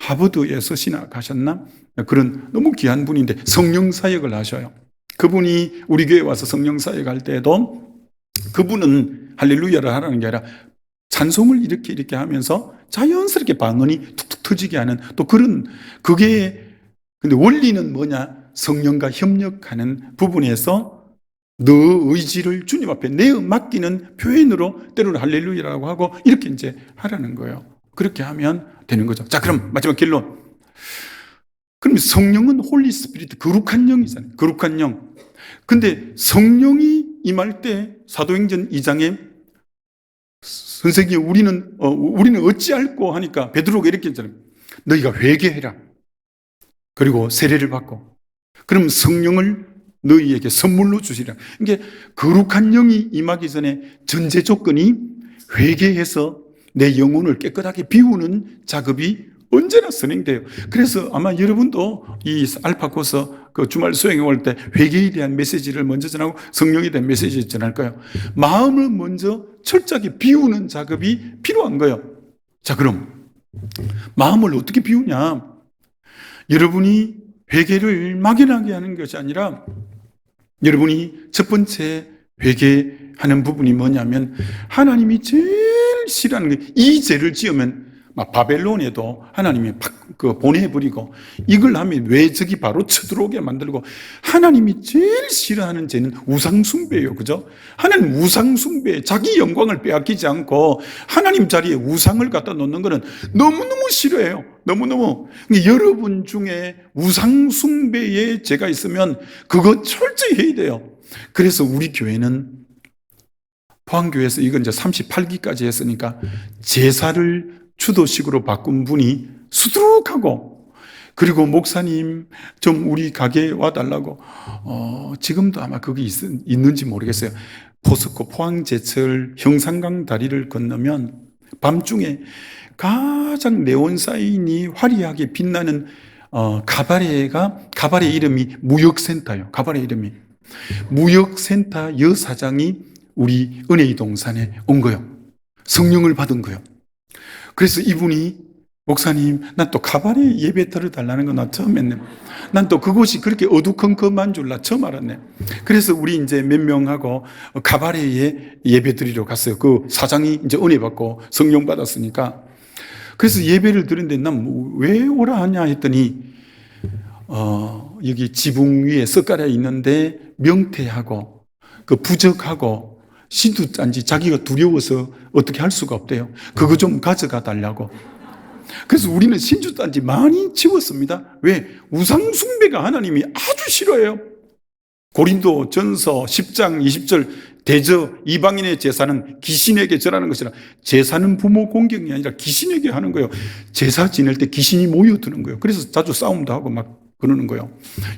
하버드에서 신학하셨나? 그런 너무 귀한 분인데 성령 사역을 하셔요. 그분이 우리 교회에 와서 성령 사역할 때도 그분은 할렐루야를 하라는 게 아니라 찬송을 이렇게 하면서 자연스럽게 방언이 툭툭 터지게 하는 또 그런, 그게 근데 원리는 뭐냐? 성령과 협력하는 부분에서 너 의지를 주님 앞에 내어 맡기는 표현으로 때로는 할렐루야라고 하고 이렇게 이제 하라는 거예요. 그렇게 하면 되는 거죠. 자, 그럼 마지막 결론. 그럼 성령은 홀리 스피리트, 거룩한 영이잖아요. 거룩한 영. 근데 성령이 임할 때 사도행전 2장에 선생님 우리는 어찌할꼬 하니까 베드로가 이렇게 했잖아요. 너희가 회개해라. 그리고 세례를 받고. 그럼 성령을 너희에게 선물로 주시라. 이게 거룩한 영이 임하기 전에 전제 조건이 회개해서 내 영혼을 깨끗하게 비우는 작업이 언제나 선행돼요. 그래서 아마 여러분도 이 알파코스 그 주말 수행에 올 때 회개에 대한 메시지를 먼저 전하고 성령에 대한 메시지를 전할 거예요. 마음을 먼저 철저하게 비우는 작업이 필요한 거예요. 자, 그럼 마음을 어떻게 비우냐? 여러분이 회개를 막연하게 하는 것이 아니라 여러분이 첫 번째 회개하는 부분이 뭐냐면 하나님이 제일 싫어하는 게 이 죄를 지으면 막 바벨론에도 하나님이 보내버리고 이걸 하면 외적이 바로 쳐들어오게 만들고 하나님이 제일 싫어하는 죄는 우상숭배예요. 그죠? 하나님 우상숭배, 자기 영광을 빼앗기지 않고 하나님 자리에 우상을 갖다 놓는 거는 너무너무 싫어해요. 너무너무. 여러분 중에 우상숭배의 죄가 있으면 그거 철저히 해야 돼요. 그래서 우리 교회는 포항교회에서 이건 이제 38기까지 했으니까 제사를 주도식으로 바꾼 분이 수두룩하고, 그리고 목사님 좀 우리 가게에 와달라고, 지금도 아마 그게 있는지 모르겠어요. 포스코 포항제철 형산강 다리를 건너면 밤중에 가장 네온사인이 화려하게 빛나는 가바레 이름이 무역센터예요. 가바레 이름이. 무역센터 여사장이 우리 은혜의 동산에 온 거예요. 성령을 받은 거예요. 그래서 이분이 목사님, 난 또 가발에 예배 드려달라는 건 나 처음 했네. 난 또 그곳이 그렇게 어두컴컴한 줄 나 처음 알았네. 그래서 우리 이제 몇 명하고 가발에 예배 드리러 갔어요. 그 사장이 이제 은혜 받고 성령 받았으니까. 그래서 예배를 드렸는데 난 왜 오라 하냐 했더니, 여기 지붕 위에 석가래 있는데 명태하고 그 부적하고 신두짠지 자기가 두려워서 어떻게 할 수가 없대요. 그거 좀 가져가 달라고. 그래서 우리는 신주단지 많이 치웠습니다. 왜? 우상숭배가 하나님이 아주 싫어해요. 고린도 전서 10장 20절 대저 이방인의 제사는 귀신에게 절하는 것이라. 제사는 부모 공경이 아니라 귀신에게 하는 거예요. 제사 지낼 때 귀신이 모여드는 거예요. 그래서 자주 싸움도 하고 막 그러는 거예요.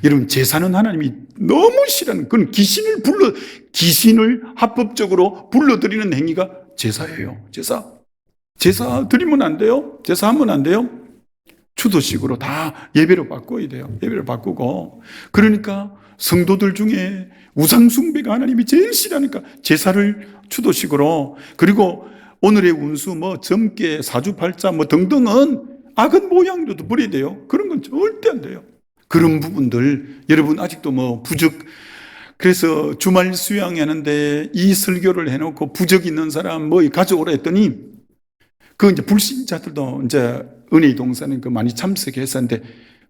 여러분, 제사는 하나님이 너무 싫어하는, 그건 귀신을 합법적으로 불러들이는 행위가 제사예요. 제사 드리면 안 돼요. 제사하면 안 돼요. 추도식으로 다 예배로 바꿔야 돼요. 예배를 바꾸고. 그러니까 성도들 중에 우상숭배가 하나님이 제일 싫어하니까 제사를 추도식으로, 그리고 오늘의 운수 점괘 사주팔자 등등은 악은 모양으로도 버려야 돼요. 그런 건 절대 안 돼요. 그런 부분들, 여러분 아직도 부적, 그래서 주말 수양하는데 이 설교를 해놓고 부적 있는 사람 가져오라 했더니, 그 이제 불신자들도 이제 은혜의 동산에 많이 참석했었는데,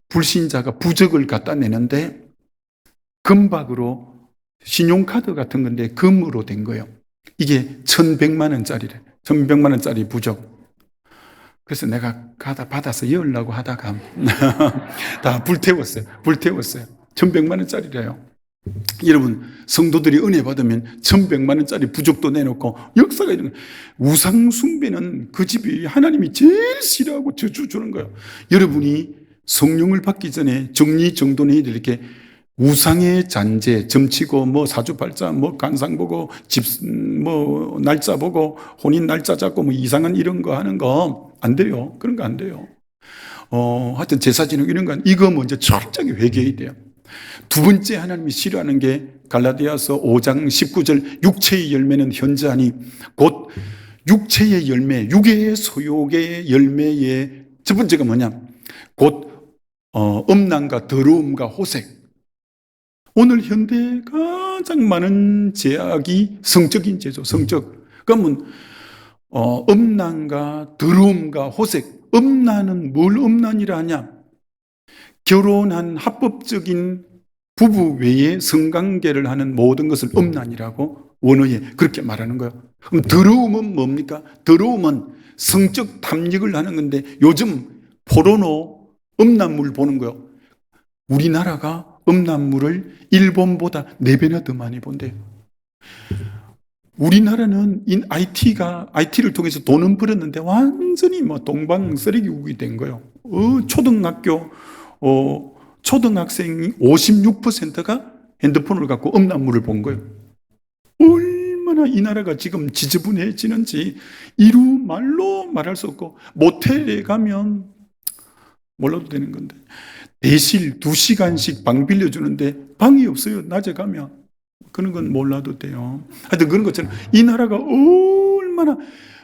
불신자가 부적을 갖다 내는데 금박으로 신용카드 같은 건데 금으로 된 거예요. 이게 1,100만 원짜리래. 1,100만 원짜리 부적. 그래서 내가 가다 받아서 열려고 하다가 다 불태웠어요. 1,100만 원짜리래요. 여러분, 성도들이 은혜 받으면 1,100만 원짜리 부적도 내놓고 역사가 이런 거예요. 우상숭배는 그 집이 하나님이 제일 싫어하고 저주 주는 거예요. 여러분이 성령을 받기 전에 정리정돈해야 될 게, 우상의 잔재, 점치고 사주팔자 간상 보고 집 날짜 보고 혼인 날짜 잡고 이상한 이런 거 하는 거 안 돼요. 그런 거 안 돼요. 하여튼 제사 지내고 이런 건 이거 먼저 철저하게 회개해야 돼요. 두 번째 하나님이 싫어하는 게 갈라디아서 5장 19절 육체의 열매는 현저하니, 곧 육체의 열매, 육의 소욕의 열매의 첫 번째가 뭐냐? 곧 음란과 더러움과 호색. 오늘 현대에 가장 많은 제약이 성적인 죄죠. 성적. 그러면 음란과 더러움과 호색. 음란은 뭘 음란이라 하냐? 결혼한 합법적인 부부 외에 성관계를 하는 모든 것을 음란이라고 원어에 그렇게 말하는 거예요. 그럼 더러움은 뭡니까? 더러움은 성적 탐닉을 하는 건데, 요즘 포르노 음란물 보는 거예요. 우리나라가 음란물을 일본보다 4배나 더 많이 본대요. 우리나라는 IT를 통해서 돈은 벌었는데 완전히 동방 쓰레기국이 된 거예요. 초등학생이 56%가 핸드폰을 갖고 음란물을 본 거예요. 얼마나 이 나라가 지금 지저분해지는지 이루 말로 말할 수 없고, 모텔에 가면 몰라도 되는 건데 대실 2시간씩 방 빌려주는데 방이 없어요. 낮에 가면. 그런 건 몰라도 돼요. 하여튼 그런 것처럼 이 나라가 얼마나,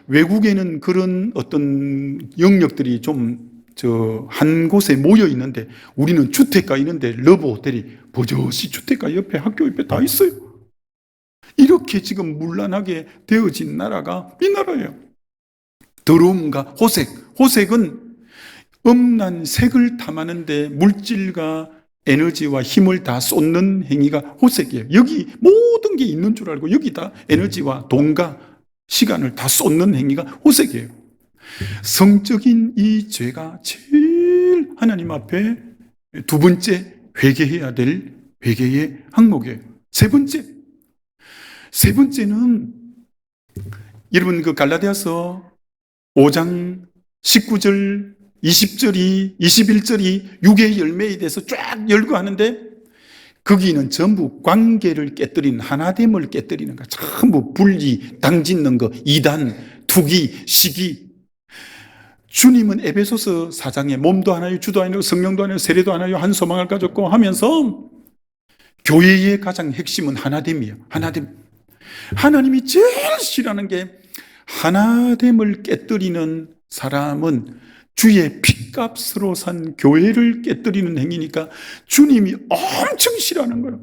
외국에는 그런 어떤 영역들이 좀 한 곳에 모여 있는데 우리는 주택가 있는데 러브 호텔이 버젓이 주택가 옆에 학교 옆에 다 있어요. 이렇게 지금 문란하게 되어진 나라가 이 나라예요. 더러움과 호색은 음란 색을 탐하는데 물질과 에너지와 힘을 다 쏟는 행위가 호색이에요. 여기 모든 게 있는 줄 알고 여기다 에너지와 돈과 시간을 다 쏟는 행위가 호색이에요. 성적인 이 죄가 제일 하나님 앞에 두 번째 회개해야 될 회개의 항목이에요. 세 번째는 여러분 그 갈라디아서 5장 19절 20절이 21절이 육의 열매에 대해서 쫙 열거하는데 거기는 전부 관계를 깨뜨리는, 하나됨을 깨뜨리는 거, 전부 분리, 당짓는 거, 이단, 투기, 시기. 주님은 에베소서 4장에 몸도 하나요, 주도 하나요, 성령도 하나요, 세례도 하나요, 한 소망을 가졌고 하면서 교회의 가장 핵심은 하나됨이에요. 하나됨. 하나님이 제일 싫어하는 게 하나됨을 깨뜨리는 사람은 주의 핏값으로 산 교회를 깨뜨리는 행위니까 주님이 엄청 싫어하는 거예요.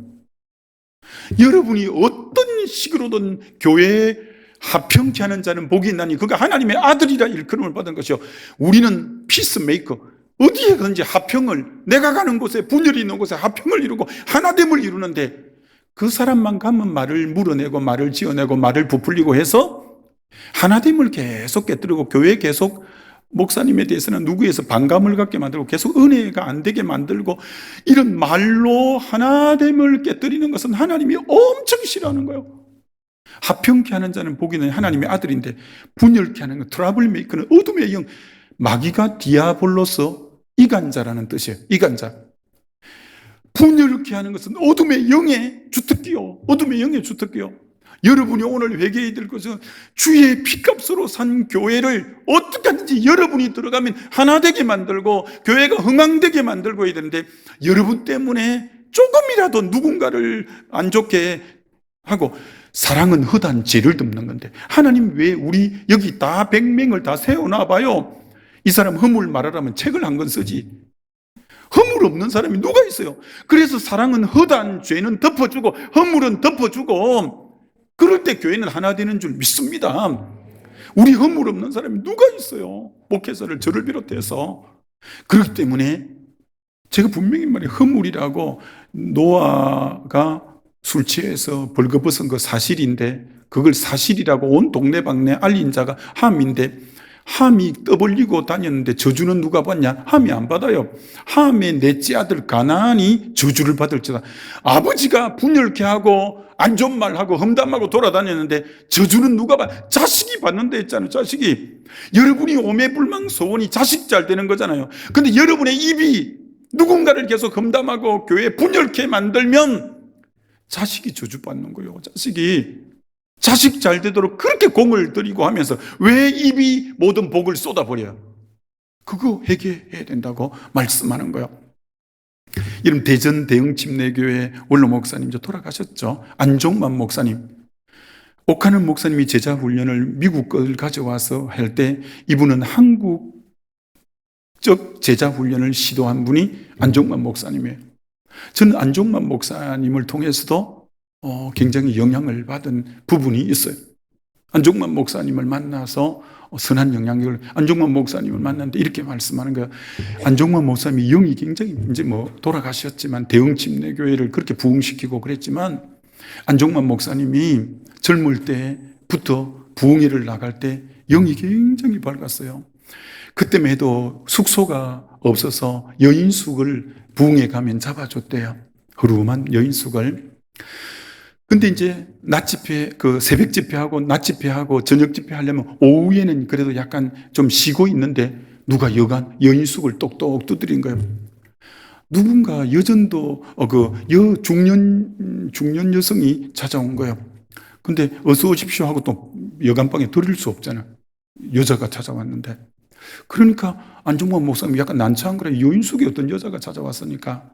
여러분이 어떤 식으로든 교회에 합평케 하는 자는 복이 있나니 그가 하나님의 아들이라 일컬음을 받은 것이요. 우리는 피스메이커, 어디에 건지 합평을, 내가 가는 곳에, 분열이 있는 곳에 합평을 이루고 하나됨을 이루는데 그 사람만 가면 말을 물어내고 말을 지어내고 말을 부풀리고 해서 하나됨을 계속 깨뜨리고 교회에 계속 목사님에 대해서는 누구에서 반감을 갖게 만들고 계속 은혜가 안 되게 만들고, 이런 말로 하나됨을 깨뜨리는 것은 하나님이 엄청 싫어하는 거예요. 합평케 하는 자는 복이 있나니 하나님의 아들인데, 분열케 하는 건, 트러블 메이커는 어둠의 영, 마귀가 디아볼로서 이간자라는 뜻이에요. 이간자. 분열케 하는 것은 어둠의 영의 주특기요. 어둠의 영의 주특기요. 여러분이 오늘 회개해야 될 것은 주의 피값으로 산 교회를 어떻게 하든지 여러분이 들어가면 하나 되게 만들고 교회가 흥황되게 만들고 해야 되는데, 여러분 때문에 조금이라도 누군가를 안 좋게 하고, 사랑은 허다한 죄를 덮는 건데 하나님 왜 우리 여기 다 100명을 다 세워놔봐요. 이 사람 허물 말하라면 책을 한 권 쓰지. 허물 없는 사람이 누가 있어요? 그래서 사랑은 허다한 죄는 덮어주고 허물은 덮어주고, 그럴 때 교회는 하나 되는 줄 믿습니다. 우리 허물 없는 사람이 누가 있어요? 목회자를 저를 비롯해서. 그렇기 때문에 제가 분명히 말해, 허물이라고, 노아가 술 취해서 벌거벗은 거 사실인데 그걸 사실이라고 온 동네방네 알린 자가 함인데, 함이 떠벌리고 다녔는데 저주는 누가 받냐? 함이 안 받아요. 함의 넷째 아들 가나안이 저주를 받을지다. 아버지가 분열케 하고 안 좋은 말하고 험담하고 돌아다녔는데 저주는 누가 받아? 자식이 받는다 했잖아요. 자식이. 여러분이 오매불망 소원이 자식 잘 되는 거잖아요. 근데 여러분의 입이 누군가를 계속 험담하고 교회 분열케 만들면 자식이 저주받는 거예요. 자식 잘 되도록 그렇게 공을 들이고 하면서 왜 입이 모든 복을 쏟아버려요? 그거 회개해야 된다고 말씀하는 거예요. 이런 대전 대흥침례교회 원로 목사님 돌아가셨죠. 안종만 목사님. 옥하는 목사님이 제자 훈련을 미국 걸 가져와서 할 때 이분은 한국적 제자 훈련을 시도한 분이 안종만 목사님이에요. 저는 안종만 목사님을 통해서도 굉장히 영향을 받은 부분이 있어요. 안종만 목사님을 만나서 선한 영향력을, 안종만 목사님을 만났는데 이렇게 말씀하는 거예요. 안종만 목사님이 영이 굉장히 이제 돌아가셨지만 대흥침례교회를 그렇게 부흥시키고 그랬지만, 안종만 목사님이 젊을 때부터 부흥회를 나갈 때 영이 굉장히 밝았어요. 그때만 해도 숙소가 없어서 여인숙을 부흥회 가면 잡아줬대요. 흐름한 여인숙을. 근데 이제 낮 집회, 새벽 집회하고 낮 집회하고 저녁 집회 하려면 오후에는 그래도 약간 좀 쉬고 있는데 누가 여인숙을 똑똑 두드린 거예요. 누군가 여전도 중년 여성이 찾아온 거예요. 근데 어서 오십시오 하고 또 여간방에 들일 수 없잖아. 여자가 찾아왔는데. 그러니까 안종범 목사님 약간 난처한 거라. 요인 속에 어떤 여자가 찾아왔으니까.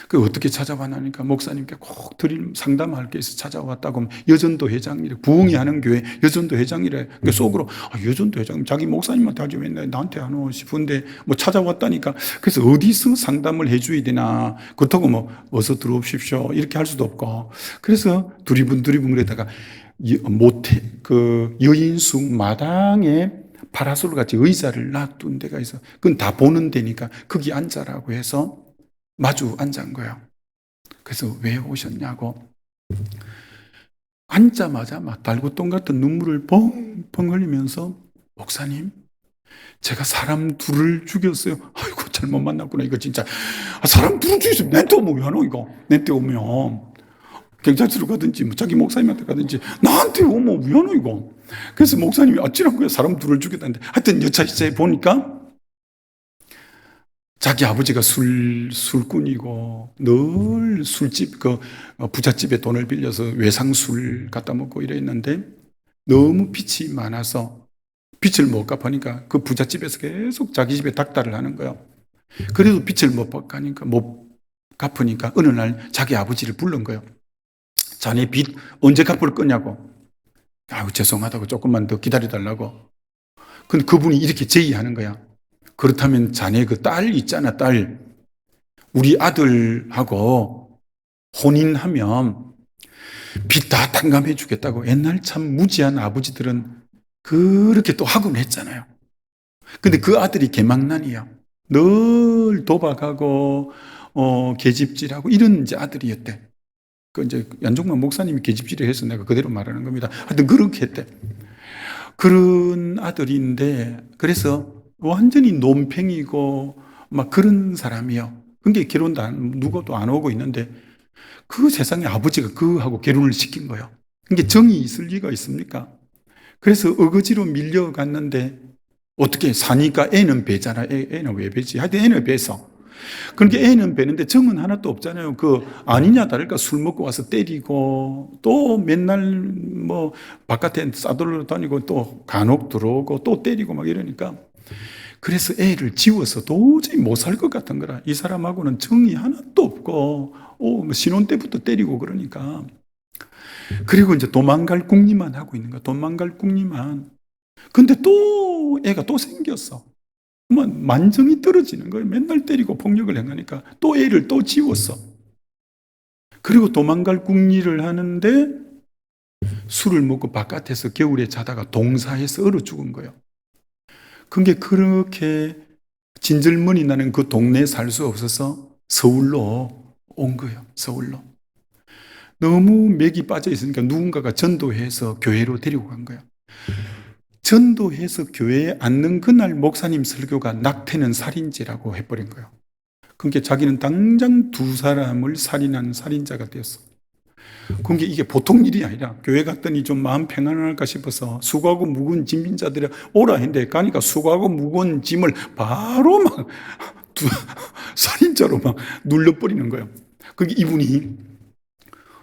그 어떻게 찾아왔나니까 목사님께 꼭 상담할 게 있어 찾아왔다고 하면 여전도 회장이래. 부흥이 하는 교회 여전도 회장이래. 그러니까 속으로 여전도 회장님 자기 목사님한테 하지 왜 나한테 안 오 싶은데 뭐 찾아왔다니까. 그래서 어디서 상담을 해줘야 되나. 그렇다고 뭐 어서 들어오십시오 이렇게 할 수도 없고. 그래서 두리분 그러다가 모태 그 여인숙 마당에 파라솔 같이 의자를 놔둔 데가 있어. 그건 다 보는 데니까 거기 앉아라고 해서 마주 앉은 거예요. 그래서 왜 오셨냐고. 앉자마자 막 달구똥 같은 눈물을 펑펑 흘리면서 목사님, 제가 사람 둘을 죽였어요. 아이고 잘못 만났구나. 이거 진짜 사람 둘을 죽였으면 내한테 오면 왜 하노 이거. 내한테 오면 경찰서로 가든지 뭐 자기 목사님한테 가든지 나한테 오면 왜 하노 이거. 그래서 목사님이 어찌란 거야. 사람 둘을 죽였다는데. 하여튼 여차시차에 보니까 자기 아버지가 술꾼이고 늘 술집, 부잣집에 돈을 빌려서 외상술 갖다 먹고 이랬는데 너무 빚이 많아서 빚을 못 갚으니까 그 부잣집에서 계속 자기 집에 닥달을 하는 거예요. 그래도 빚을 못 갚으니까 어느 날 자기 아버지를 부른 거예요. 자네 빚 언제 갚을 거냐고. 아유, 죄송하다고 조금만 더 기다려달라고. 근데 그분이 이렇게 제의하는 거야. 그렇다면 자네 그 딸 있잖아, 딸. 우리 아들하고 혼인하면 빚 다 탕감해 주겠다고. 옛날 참 무지한 아버지들은 그렇게 또 하곤 했잖아요. 근데 그 아들이 개망난이야. 늘 도박하고, 계집질하고 이런 이제 아들이었대. 그 이제 양종만 목사님이 계집질을 해서 내가 그대로 말하는 겁니다. 하여튼 그렇게 했대. 그런 아들인데, 그래서 완전히 논팽이고 막 그런 사람이요. 그게 결혼도 누구도 안 오고 있는데 그 세상에 아버지가 그하고 결혼을 시킨 거예요. 그게 정이 있을 리가 있습니까? 그래서 어거지로 밀려갔는데 어떻게 사니까 애는 배잖아. 애는 왜 배지? 하여튼 애는 배서. 그러니까 애는 배는데 정은 하나도 없잖아요. 아니냐 다를까 술 먹고 와서 때리고 또 맨날 뭐 바깥에 싸돌려 다니고 또 간혹 들어오고 또 때리고 막 이러니까 그래서 애를 지워서 도저히 못 살 것 같은 거라. 이 사람하고는 정이 하나도 없고, 뭐 신혼 때부터 때리고 그러니까. 그리고 이제 도망갈 궁리만 하고 있는 거야. 도망갈 궁리만. 근데 또 애가 또 생겼어. 만정이 떨어지는 거예요. 맨날 때리고 폭력을 행하니까 또 애를 또 지웠어. 그리고 도망갈 궁리를 하는데 술을 먹고 바깥에서 겨울에 자다가 동사해서 얼어 죽은 거예요. 그게 그렇게 진절머리 나는 그 동네에 살 수 없어서 서울로 온 거예요. 서울로. 너무 맥이 빠져 있으니까 누군가가 전도해서 교회로 데리고 간 거예요. 전도해서 교회에 앉는 그날 목사님 설교가 낙태는 살인죄라고 해버린 거예요. 그러니까 자기는 당장 두 사람을 살인한 살인자가 되었어. 그게 이게 보통 일이 아니라 교회 갔더니 좀 마음 평안할까 싶어서 수고하고 무거운 짐빈자들이 오라 했는데 가니까 수고하고 무거운 짐을 바로 막 살인자로 막 눌러버리는 거예요. 그게 이분이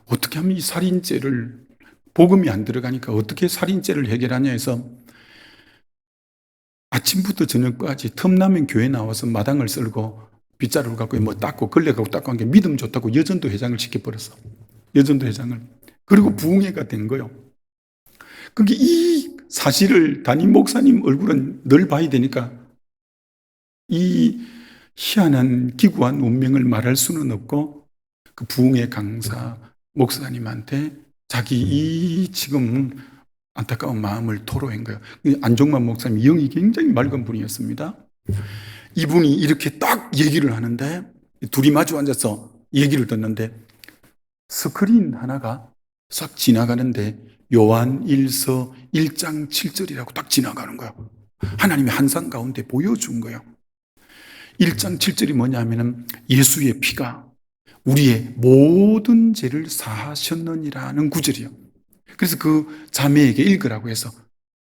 어떻게 하면 이 살인죄를 복음이 안 들어가니까 어떻게 살인죄를 해결하냐 해서 아침부터 저녁까지 틈나면 교회 나와서 마당을 썰고 빗자루를 갖고 뭐 닦고 걸레 갖고 닦고 한 게 믿음 좋다고 여전도 회장을 시켜버렸어. 여전도 회장을. 그리고 부흥회가 된 거예요. 그게 이 사실을 담임 목사님 얼굴은 늘 봐야 되니까 이 희한한 기구한 운명을 말할 수는 없고 그 부흥회 강사 목사님한테 자기 이 지금 안타까운 마음을 토로한 거예요. 안종만 목사님 영이 굉장히 맑은 분이었습니다. 이분이 이렇게 딱 얘기를 하는데 둘이 마주 앉아서 얘기를 듣는데 스크린 하나가 싹 지나가는데 요한 1서 1장 7절이라고 딱 지나가는 거예요. 하나님의 환상 가운데 보여준 거예요. 1장 7절이 뭐냐면은 예수의 피가 우리의 모든 죄를 사하셨느니라는 구절이에요. 그래서 그 자매에게 읽으라고 해서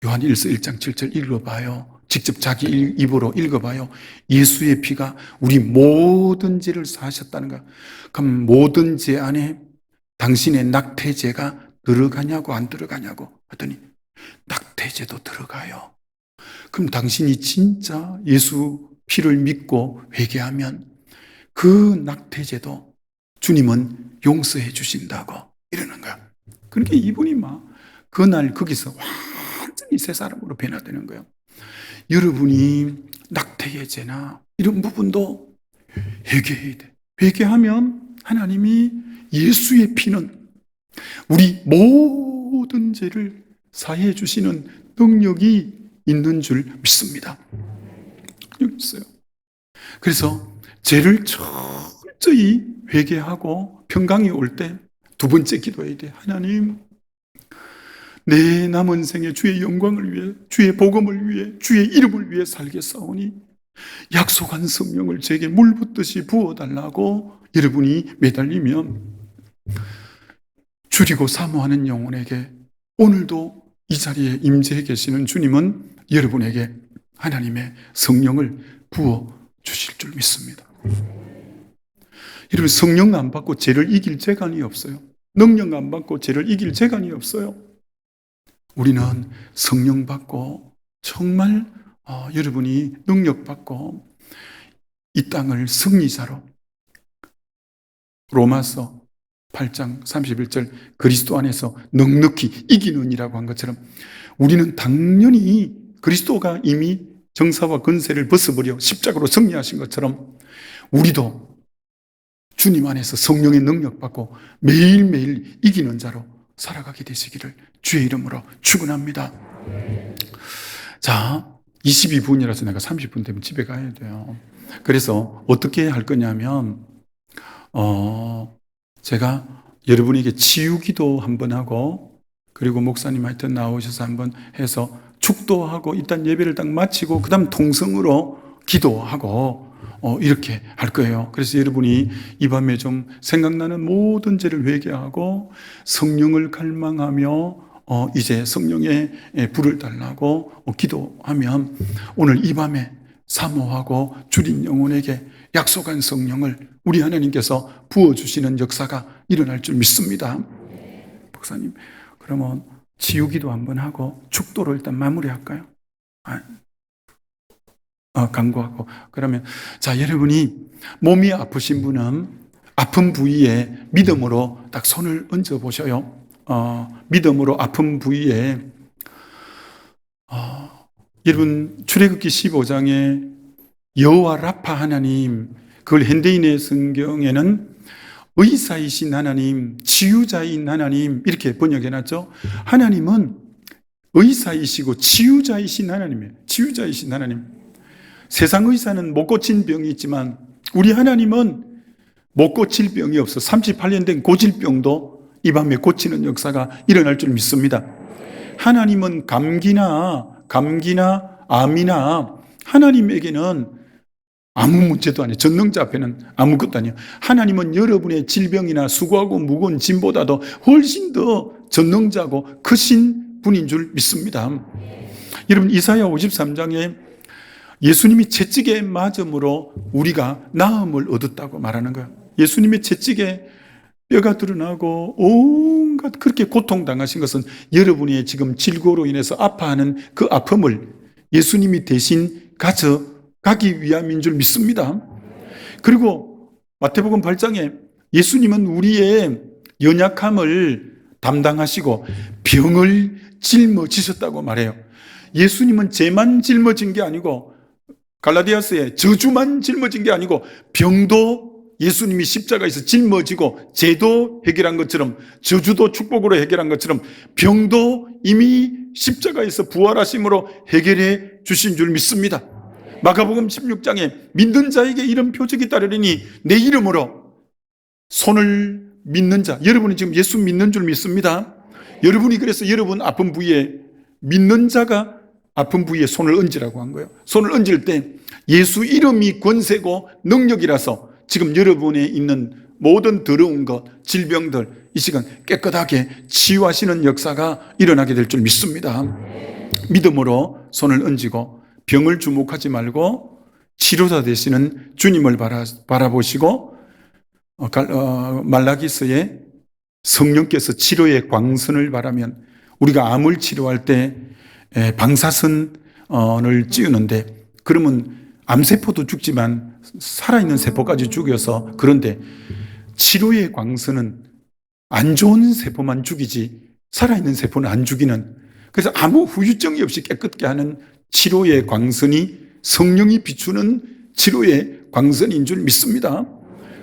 요한 1서 1장 7절 읽어봐요. 직접 자기 입으로 읽어봐요. 예수의 피가 우리 모든 죄를 사하셨다는 거야. 그럼 모든 죄 안에 당신의 낙태죄가 들어가냐고 안 들어가냐고 하더니 낙태죄도 들어가요. 그럼 당신이 진짜 예수 피를 믿고 회개하면 그 낙태죄도 주님은 용서해 주신다고 이러는 거야. 그러니까 이분이 막 그날 거기서 완전히 새 사람으로 변화되는 거예요. 여러분이 낙태의 죄나 이런 부분도 회개해야 돼. 회개하면 하나님이 예수의 피는 우리 모든 죄를 사해 주시는 능력이 있는 줄 믿습니다. 여기 있어요. 그래서 죄를 철저히 회개하고 평강이 올 때 두 번째 기도해야 돼. 하나님, 내 남은 생에 주의 영광을 위해, 주의 복음을 위해, 주의 이름을 위해 살겠사오니 약속한 성령을 제게 물 붓듯이 부어달라고 여러분이 매달리면 줄이고 사모하는 영혼에게 오늘도 이 자리에 임재해 계시는 주님은 여러분에게 하나님의 성령을 부어 주실 줄 믿습니다. 여러분, 성령 안 받고 죄를 이길 재간이 없어요. 능력 안 받고 죄를 이길 재간이 없어요. 우리는 성령 받고 정말 여러분이 능력 받고 이 땅을 승리자로 로마서 8장 31절 그리스도 안에서 넉넉히 이기는이라고 한 것처럼 우리는 당연히 그리스도가 이미 정사와 권세를 벗어버려 십자가로 승리하신 것처럼 우리도 주님 안에서 성령의 능력 받고 매일매일 이기는 자로 살아가게 되시기를 주의 이름으로 축원합니다. 자, 22분이라서 내가 30분 되면 집에 가야 돼요. 그래서 어떻게 할 거냐면 제가 여러분에게 치유기도 한번 하고 그리고 목사님 하여튼 나오셔서 한번 해서 축도하고 일단 예배를 딱 마치고 그 다음 통성으로 기도하고 이렇게 할 거예요. 그래서 여러분이 이 밤에 좀 생각나는 모든 죄를 회개하고 성령을 갈망하며 이제 성령의 불을 달라고 기도하면 오늘 이 밤에 사모하고 주린 영혼에게 약속한 성령을 우리 하나님께서 부어주시는 역사가 일어날 줄 믿습니다. 목사님, 그러면 치유기도 한번 하고 축도로 일단 마무리할까요? 간구하고. 그러면 자, 여러분이 몸이 아프신 분은 아픈 부위에 믿음으로 딱 손을 얹어 보셔요. 믿음으로 아픈 부위에 여러분 출애굽기 15장에 여호와 라파 하나님, 그걸 현대인의 성경에는 의사이신 하나님, 치유자인 하나님 이렇게 번역해놨죠. 하나님은 의사이시고 치유자이신 하나님이에요. 치유자이신 하나님. 세상 의사는 못 고친 병이 있지만 우리 하나님은 못 고칠 병이 없어. 38년 된 고질병도 이 밤에 고치는 역사가 일어날 줄 믿습니다. 하나님은 감기나 암이나 하나님에게는 아무 문제도 아니에요. 전능자 앞에는 아무것도 아니에요. 하나님은 여러분의 질병이나 수고하고 무거운 짐보다도 훨씬 더 전능자고 크신 분인 줄 믿습니다. 여러분, 이사야 53장에 예수님이 채찍에 맞음으로 우리가 나음을 얻었다고 말하는 거예요. 예수님의 채찍에 뼈가 드러나고 온갖 그렇게 고통당하신 것은 여러분의 지금 질고로 인해서 아파하는 그 아픔을 예수님이 대신 가져가기 위함인 줄 믿습니다. 그리고 마태복음 8장에 예수님은 우리의 연약함을 담당하시고 병을 짊어지셨다고 말해요. 예수님은 죄만 짊어진 게 아니고 갈라디아서에 저주만 짊어진 게 아니고 병도 예수님이 십자가에서 짊어지고 죄도 해결한 것처럼 저주도 축복으로 해결한 것처럼 병도 이미 십자가에서 부활하심으로 해결해 주신 줄 믿습니다. 마가복음 16장에 믿는 자에게 이런 표적이 따르리니 내 이름으로 손을 믿는 자, 여러분이 지금 예수 믿는 줄 믿습니다. 여러분이 그래서 여러분 아픈 부위에 믿는 자가 아픈 부위에 손을 얹으라고 한 거예요. 손을 얹을 때 예수 이름이 권세고 능력이라서 지금 여러분에 있는 모든 더러운 것, 질병들 이 시간 깨끗하게 치유하시는 역사가 일어나게 될 줄 믿습니다. 믿음으로 손을 얹고 병을 주목하지 말고 치료자 되시는 주님을 바라보시고 말라기서의 성령께서 치료의 광선을 바라면, 우리가 암을 치료할 때 방사선을 찌우는데, 그러면 암세포도 죽지만 살아있는 세포까지 죽여서, 그런데 치료의 광선은 안 좋은 세포만 죽이지 살아있는 세포는 안 죽이는, 그래서 아무 후유증이 없이 깨끗게 하는 치료의 광선이 성령이 비추는 치료의 광선인 줄 믿습니다.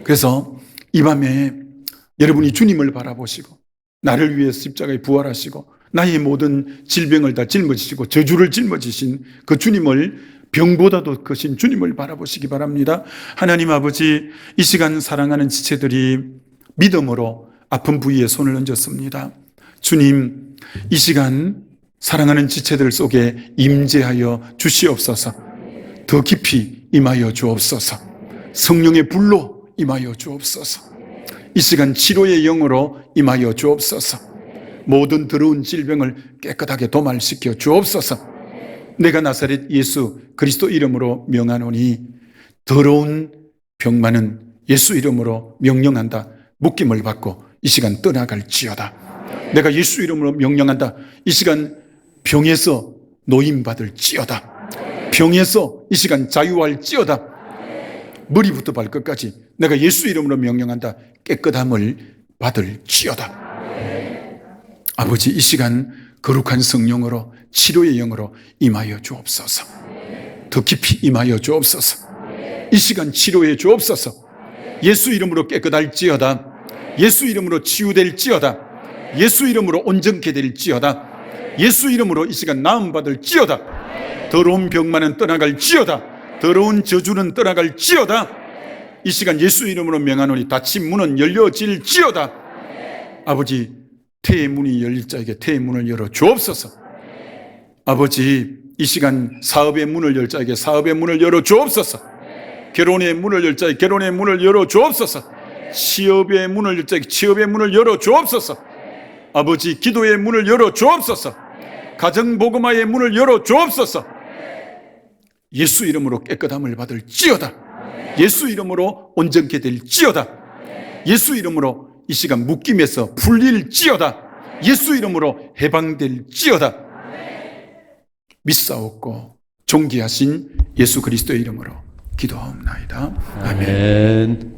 그래서 이 밤에 여러분이 주님을 바라보시고, 나를 위해 십자가에 부활하시고 나의 모든 질병을 다 짊어지시고 저주를 짊어지신 그 주님을, 병보다도 크신 주님을 바라보시기 바랍니다. 하나님 아버지, 이 시간 사랑하는 지체들이 믿음으로 아픈 부위에 손을 얹었습니다. 주님, 이 시간 사랑하는 지체들 속에 임재하여 주시옵소서. 더 깊이 임하여 주옵소서. 성령의 불로 임하여 주옵소서. 이 시간 치료의 영으로 임하여 주옵소서. 모든 더러운 질병을 깨끗하게 도말시켜 주옵소서. 내가 나사렛 예수 그리스도 이름으로 명하노니 더러운 병만은 예수 이름으로 명령한다. 묶임을 받고 이 시간 떠나갈지어다. 내가 예수 이름으로 명령한다. 이 시간 병에서 노임받을지어다. 병에서 이 시간 자유할지어다. 머리부터 발끝까지 내가 예수 이름으로 명령한다. 깨끗함을 받을지어다. 아버지, 이 시간 거룩한 성령으로 치료의 영으로 임하여 주옵소서. 더 깊이 임하여 주옵소서. 이 시간 치료해 주옵소서. 예수 이름으로 깨끗할지어다. 예수 이름으로 치유될지어다. 예수 이름으로 온전케 될지어다. 예수 이름으로 이 시간 나음 받을지어다. 더러운 병만은 떠나갈지어다. 더러운 저주는 떠나갈지어다. 이 시간 예수 이름으로 명하노니 닫힌 문은 열려질지어다. 아버지, 태의 문이 열릴 자에게 태의 문을 열어 주옵소서. 아버지, 이 시간 사업의 문을 열 자에게 사업의 문을 열어 주옵소서. 결혼의 문을 열 자에게 결혼의 문을 열어 주옵소서. 취업의 문을 열 자에게 취업의 문을 열어 주옵소서. 아버지, 기도의 문을 열어 주옵소서. 가정복음화의 문을 열어 주옵소서. 예수 이름으로 깨끗함을 받을지어다. 예수 이름으로 온전케 될지어다. 예수 이름으로 이 시간 묶임에서 풀릴지어다. 예수 이름으로 해방될지어다. 믿사옵고 존귀하신 예수 그리스도의 이름으로 기도하옵나이다. 아멘.